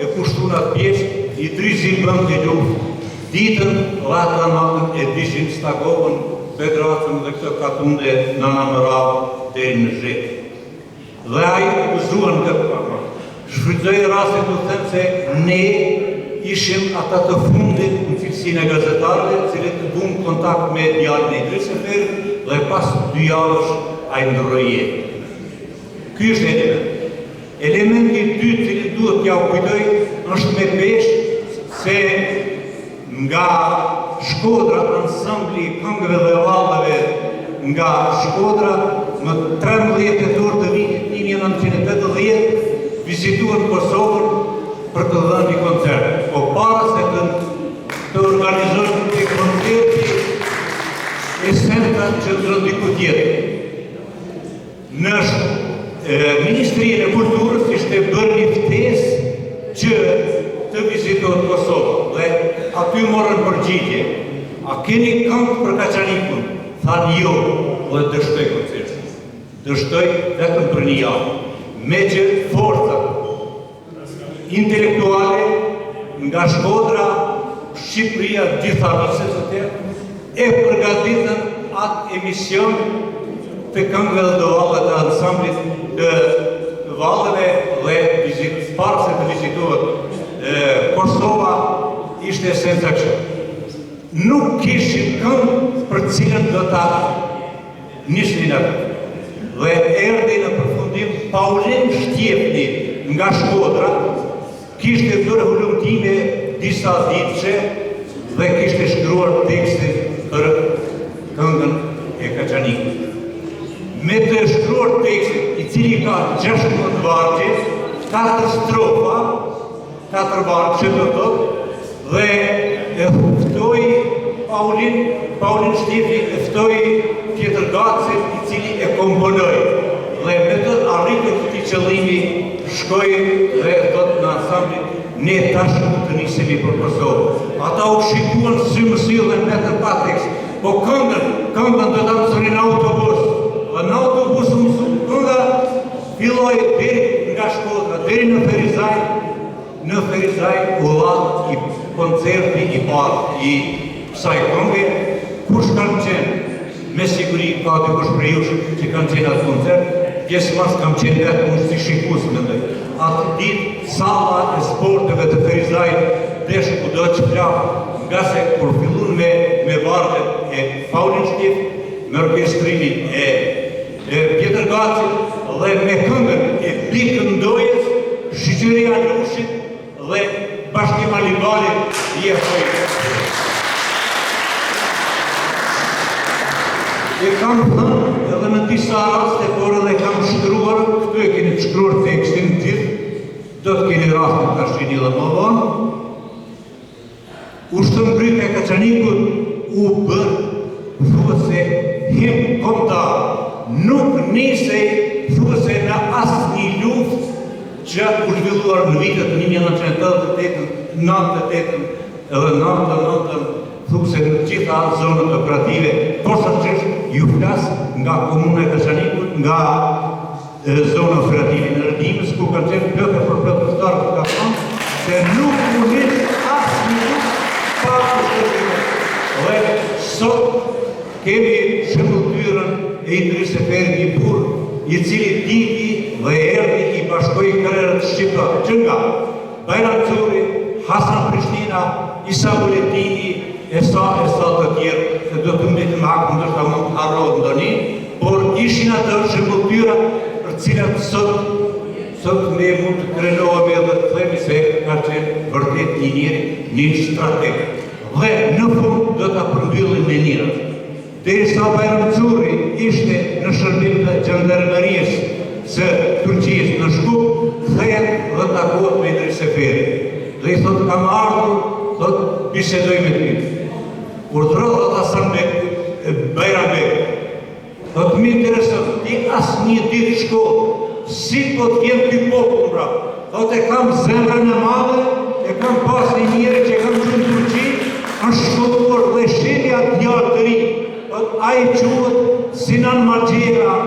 e kushtunat pjesë, Idrisi bëndi luftë. Ditën dhe ata natën e dishin Stagovën, Bedracën dhe këtë katunde në Anamarava deri në Zhegër. Dhe ai gëzuan këtë pama. Shfrytëzoj rastin të them se ne ishim ata të fundit në cilësinë e gazetarëve, cilët bëm kontakt me djalin e Idris Seferi dhe pas 2 javësh ai ndroi jetë. Ky është element. Elementi i dytë që duhet t'ja u kujtoj është me pesh se nga Shkodra, ansambli i këngëve dhe vallave nga Shkodra, më 13 tetor të vitit 1980 vizituan Kosovën për të dhënë një koncert. Po para se të organizojnë një koncerti e senta që të diku tjetër. Në Ministrinë e Kulturës ishte bërë një ftesë që të vizitohet Kosova dhe aty morën përgjigje. A keni këngë për Kaçanikun? Thanë jo, dhe dështoj koncertin. Dështoj vetëm për një javë. Me që forca intelektuale nga Shkodra, Shqipëria, gjitha viset të tjerë, e përgatitën atë emision të këngëve dhe vallet të ansamblit të valleve dhe parë se të vizitohet Kosova ishte esenca kështu. Nuk kishim këngë për cilën do ta nisnin atë. Dhe erdhi në përfundim Paulin Shtjepni nga Shkodra, kishte bërë hulumtime disa ditëshe dhe kishte shkruar tekstin për këngën e Kaçanikut. Me të shkruar tekstin, i cili ka 16 vargje, 4 strofa, 4 vargje që të thotë, dhe e ftoi
Paulin Shtifi e ftoi Pjetër Gacin, I cili e komponoi. Dhe me të arritën këtij qëllimi shkoi dhe thot në ansamblit ne tash të nisemi për Kosovë. Ata u shikuan si më sillen me të pa tekst, po këngën do ta mësonin në autobus. Dhe në autobus kënga filloi deri nga Shkodra deri në Ferizaj. Në Ferizaj u la I koncerti I parë I kësaj këngë. Kush kanë qenë? Me siguri ka dikush për jush që kanë qenë atë koncert, pjesë mas kam qenë vetëm unë si shikus mendoj. Atë ditë salla e sporteve të Ferizajt desh kudo që plak, nga se kur fillun me vartet e Paulin Shtif, me orkestrimin e Pjetër Gacit dhe me këngën e Bikën Ndojës, Shiqëria Lushit dhe Bashkim Alibalit I e fojtë. E kam thënë edhe në disa raste, por edhe kam shkruar, këtu e keni shkruar tekstin gjithë, do të keni rastin të shqini dhe më vonë. Ushtëmbryk e Kaçanikut u bërë, thuhet se him kombëtar, nuk nisej, thuhet se në asnjë luftë që u zhvilluar në vitet 1988, 98 edhe 99, thuhet se në gjitha zonët operative, posaçërisht ju flas nga komuna e Kaçanikut, nga zona operative në Rëdimës, ku kanë qenë plotë për plotëstarë të ka thonë, se nuk unis asnjë pa ushtërime. Dhe sot kemi shëmbulltyrën e Idris Seferi I burr, I cili diti dhe erdhi I bashkoi krerët shqiptare, që nga Bajram Curi, Hasan Prishtina, Isa Buletini, e sa të tjerë, se do të mbetim akë, ndërsa mund të harrohet ndonjë, por ishin ato shëmbulltyra për cilat sot ne mund të krenohemi edhe të themi se ka qenë vërtet një njeri, një strateg. Dhe në fund do ta përmbyllim me njërat. Derisa Bajram Curi ishte në shërbim të gjandarmerisë së Turqisë në Shkup, kthehet dhe takohet me Idris Seferi. Dhe I thot kam ardhur, thot bisedoj me ty. Urdhëroi ata Hasan Bajram Bek. Thot më intereson, ti asnjë ditë shkollë, si po të jem ty popull brap. Thot e kam zemrën e madhe, e kam pas një njeri që e kam qenë në Turqi, është shkolluar dhe shqipja djalë të ri. Thot ai quhet Sinan Maxhera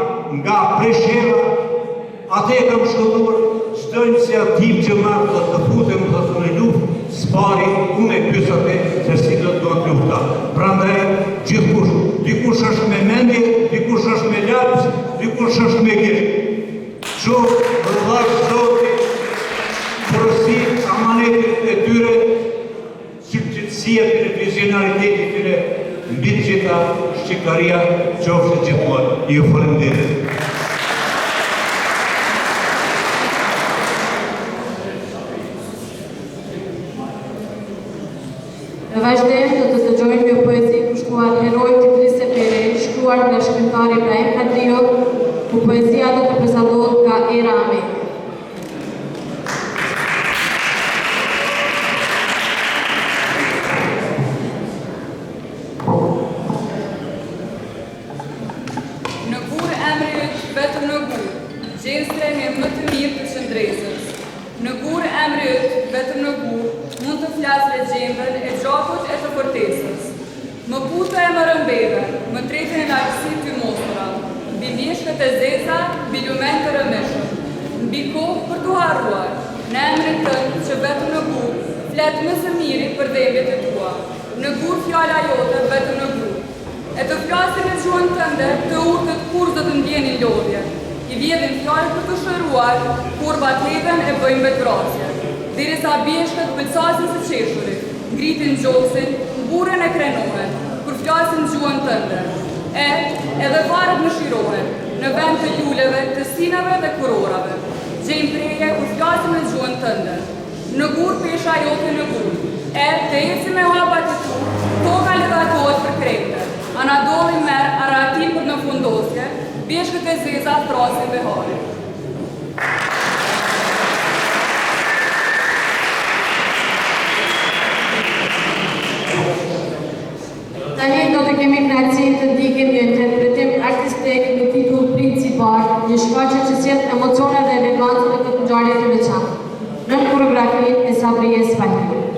nga Presheva, atë e kam shkolluar, çdo iniciativë që marr të futem në luftë, spari, unë e pyes atë se si do të lufta. Prandaj gjithkush, dikush është me mendje, dikush është me laps, dikush është me gisht. Kështu vëllai Zoti porosi amanetit e tyre, shqiptësia e vizionaritetit tyre mbi të gjitha shqiptaria qofshin gjithmonë. Ju falenderoj.
Në vazhdim do të dëgjojmë një poezi kushtuar heroit Idris Seferi, shkruar nga shkrimtari Ibrahim Kadriot, ku poezia do të prezantohet nga Erami.
Në gur emri yt vetëm në gur, gjenstremi më të mirë të qëndresës. Në gur emri yt vetëm në gur, mund të flasë legjendën e gjakut e të fortesës. Më puto e më rëmbeve, më tretën e lartësi ty mostra, mbi mjeshkët e zeza, mbi lumen të rëmeshëm, mbi kohë për të harruar, në emrin tënë që vetëm në gur, fletë më së miri për dhembjet e tua, në gur fjala jote vetëm në gur. E të flasin e gjuhën tënde, të urtët kur do të ndjeni lodhje, I vjedhin fjallë për të shëruar, kur batheden e bëjmë vetvrasje. Derisa bjeshkët pëlcasin së qeshurit, ngritin gjosin, burën e krenohen, kur flasin gjuhën tënde. Edhe varet në shirohen, në vend të luleve, të sinave dhe kurorave. Gjejmë preje kur flasin në gjuhën tënde. Në gur pesha jote në gur, të eci me hapat të tu, toka legatohet për krejte. Anadoli merë aratim për në fundosje, bjeshkët e zeza prasin behare.
kanë të ndikim një interpretim artistik me titull principal, një shfaqje që sjell emocione dhe elegancë në këtë ngjarje të veçantë. Në koreografinë e Sabrijes Fahimi.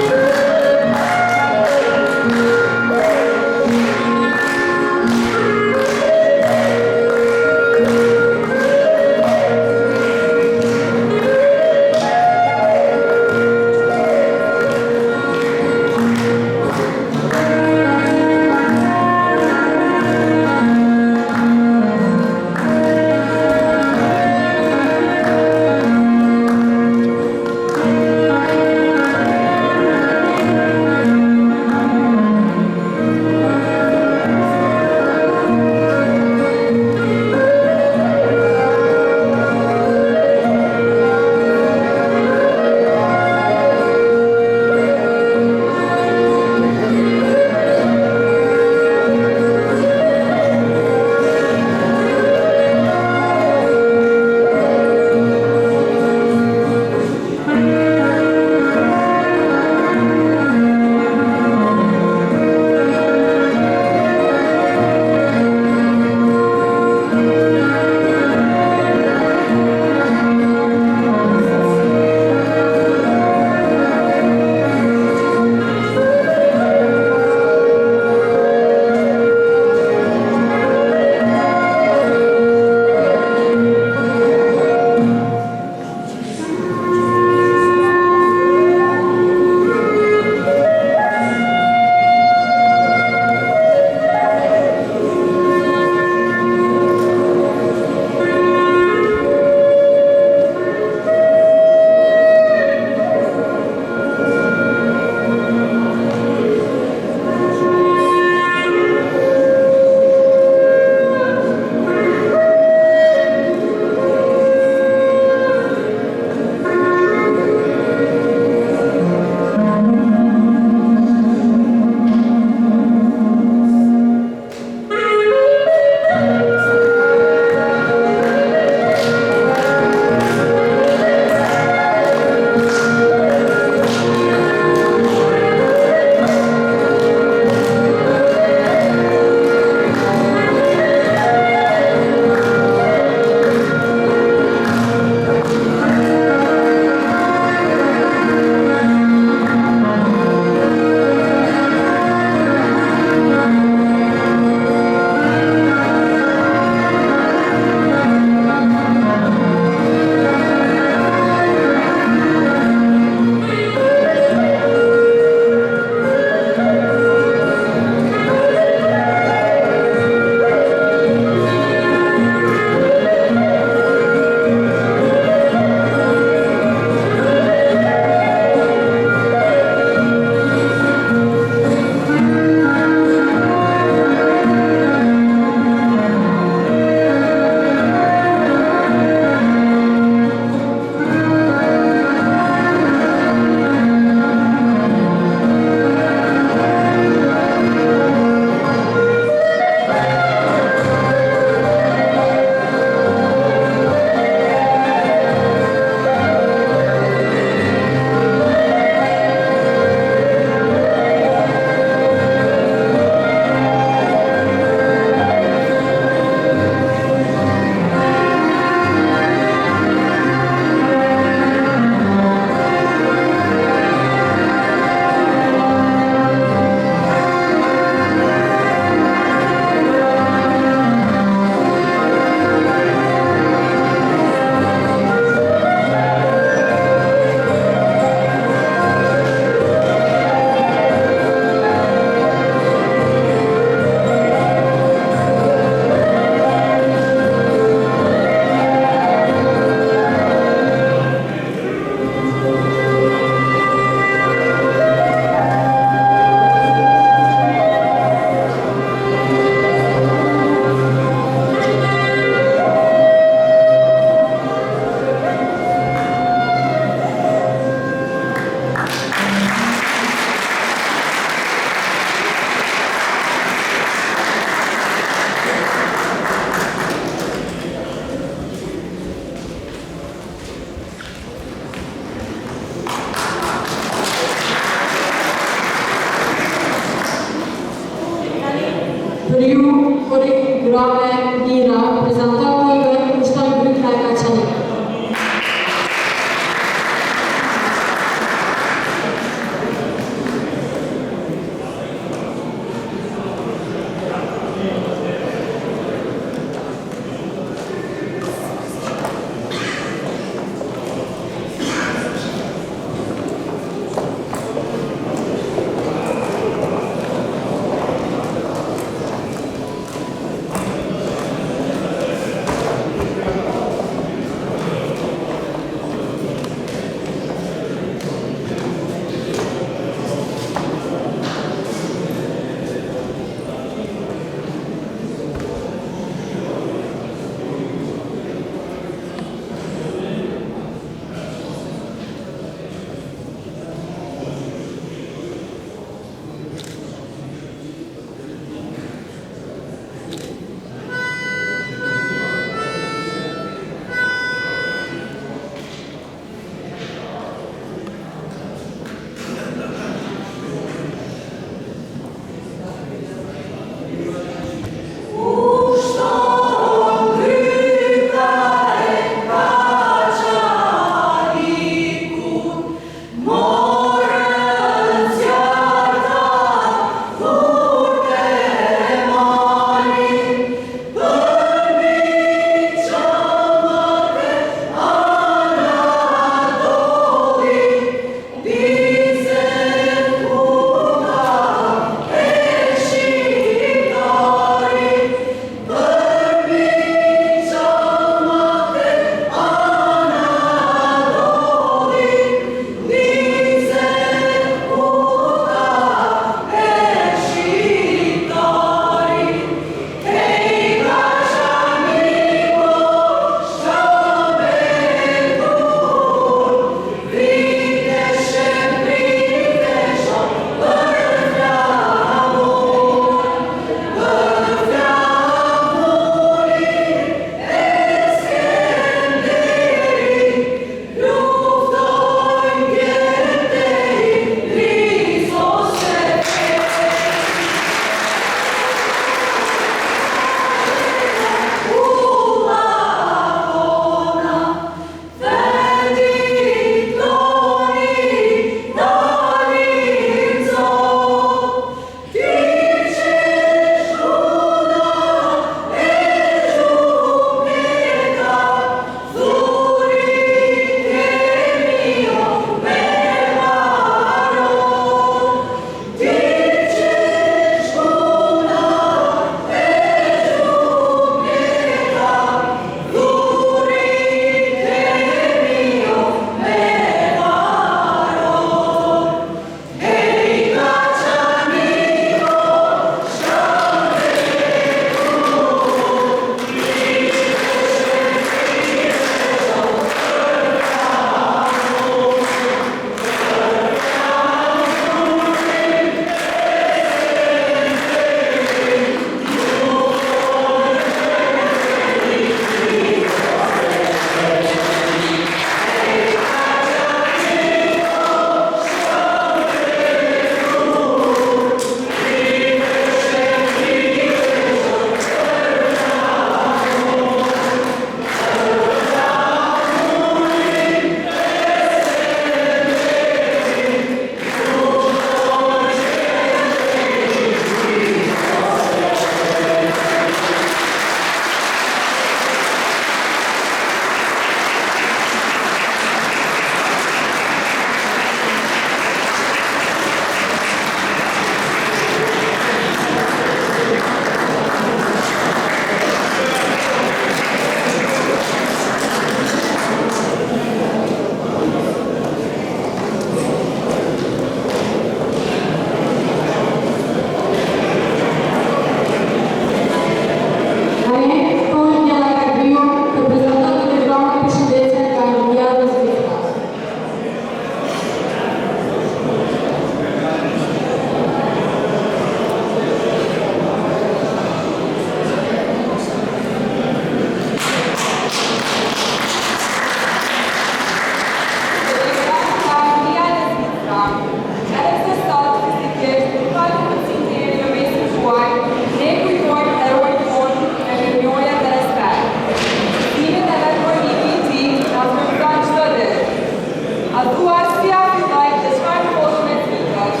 A dua shtëpia filloi të çfarë foto me tvitash.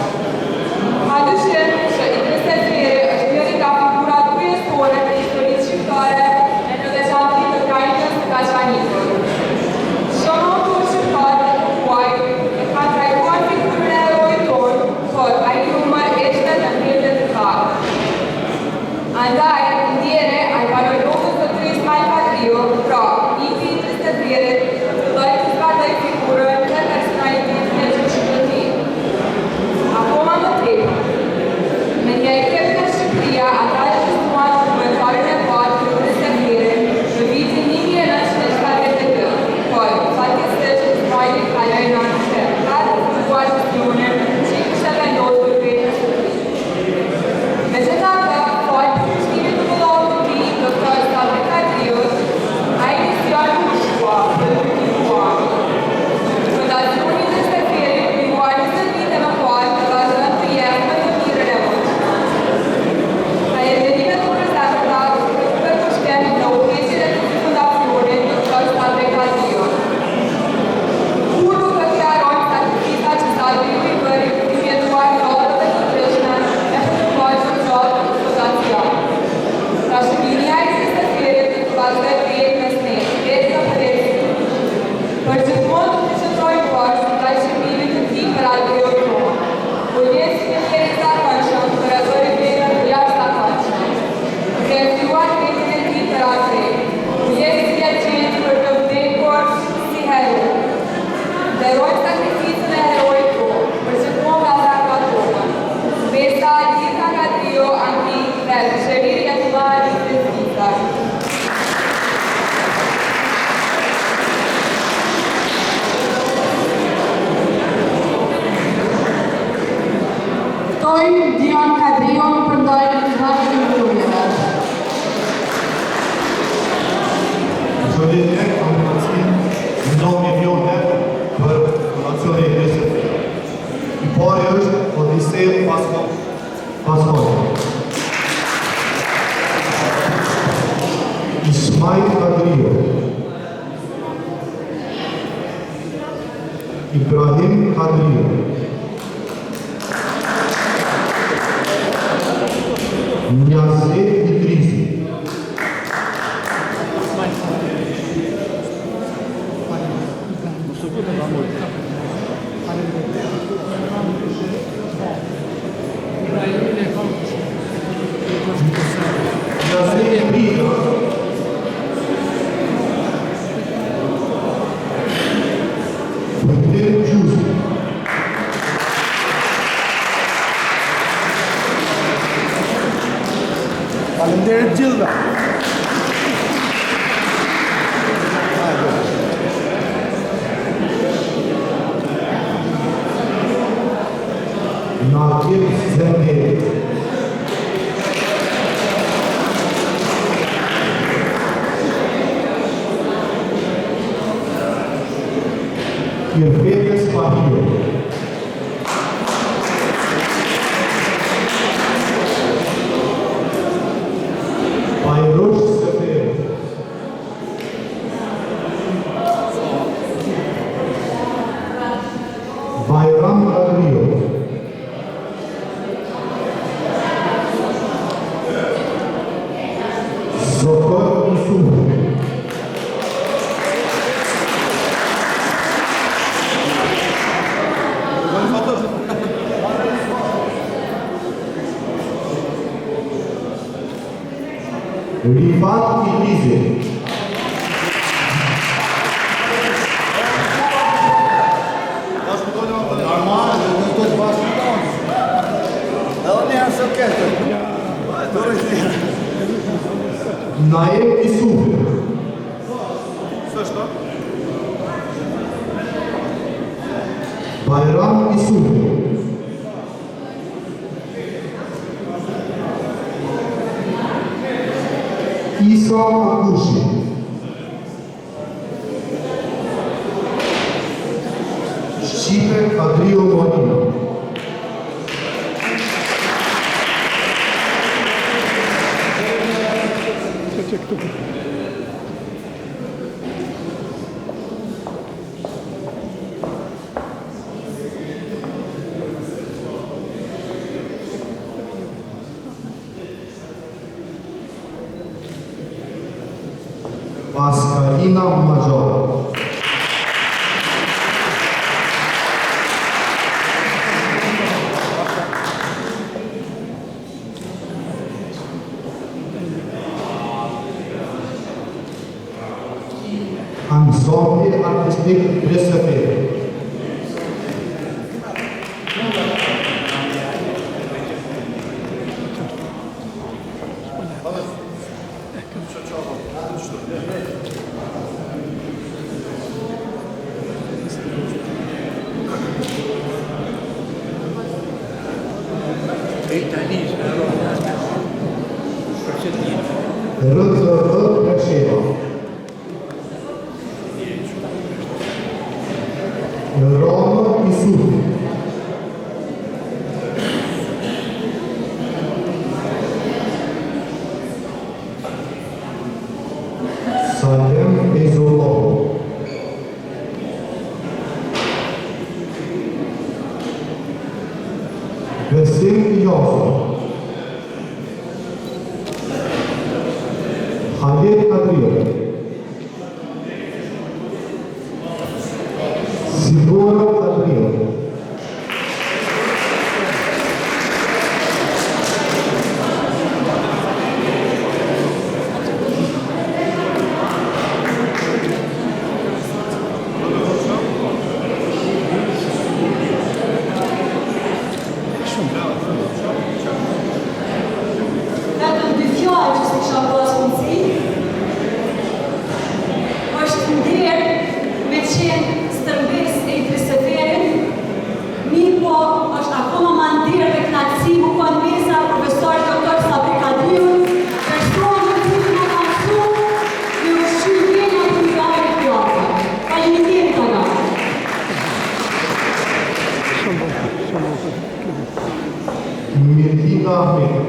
A dyshim që Idris Seferi është njëri nga figurat kryesore të historisë shqiptare e në veçantë të trajtës të Kaçanikur. Shumë autorë shqiptarë të kohuaj e kanë trajtuar figurën e heroit tonë, por ai numër ishte në mjete të kakë. Andaj, ndjere, ai banoj logës të Tris Malkatrio, pra, ipi Idris Seferit, filloi të zbardoj figurën dhe personalitetin e gjyqshmërisë. Akoma më tepër, me një ekip nga Shqipëria, ata e shtuan dokumentarin e parë të Idris Seferit në vitin 1972, por fatkeqësisht Izraeli kaloi në anë tjetër, ka dëmtuar gestionin që i kishte vendosur vetës së tij. Megjithatë, fal pushtimit të vëllohut të tij, Dr. Sabri Kadriut, ai mision u shua dhe u krijuar. Fundacioni Idris Seferi krijuar 20 vite më parë të vazhdon të jetë më të mirën e mundshme. Ai vendime të prezantuara për pushtim në udhëheqjen e këtij fundacioni, Dr. Sabri Kadriut. Kur nuk deklaron sakrifica që Sabri i bëri për të mjetuar lodhëve të ndryshme e për të bërë të gjatë të fundacion. Trashëginia e Idris Seferit të vazhdoi të jetë mes nesh, derisa të vdesje. Për gjithmonë do të qëndrojmë poshtë ndaj shqiptimit të tij për atriot tonë. Uljes një njeri i zakonshëm për e bërë vlerën të jashtëzakonshme. Kryesuar vetën e tij për atë. Uljes i qenë për të vdekur si hero. Nderoj sakrificën e heroit tonë, për gjithmonë nga zaka tonë. Besa Gjitha Kadrio, anti dhe shëriri e të marë i të zvitar.
Ftoj Dion Kadrion për ndajnë të dhashtë në mërujeve.
Shëllit e kombinacin në 9 milione për donacioni e Idris Seferit. I pari është Odisej Paskon. Ismail Kadrio. Ibrahim Kadrio. Niazet Idrisi. Niazet Brida. Fënder Gjuzë.
Faleminderit gjithëve.
Nadir Zemheri. Irvetes Barrio. Bayrush Seferi. Bayram Kadrio. Zokor Yusuf. Rifat Ilize.
Normal, nuk do të bashkëton. Edhe një herë sot këtë.
Naim Isufi. Bayram Isufi. Isa Akushi. Shqipe Kadrio Monino. Martina Major. Ansambli artistik Preseferi. Rëzërë Presheva. Rama Isufi. Salem Izolov. Vesim Jozo. Khalid Adrian. Sidora Adrian.
Vetëm dy fjalë që s'e kisha pas mundësi, është ndirë me qenë stërmbes e i Preseferit, mirë po është akoma ma ndirë me knatësi mu konë mesa profesor doktor Sabri Kadriu, personë në cilë në kam su me ushqy vjenja të një gare e pjata. Faleminderit të nga.
Mirtina Ahmed.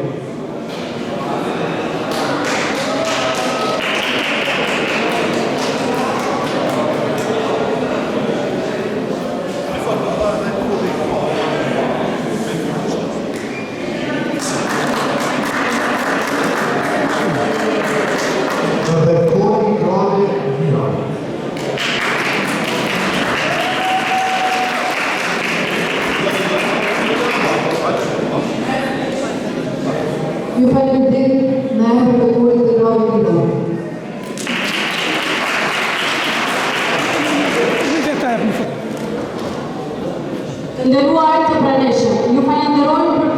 Rektori Rade Vilar.
Ju faleminderit në emër të rektorit të Rade Vilar. Të nderuar të praneshëm, ju falenderoj për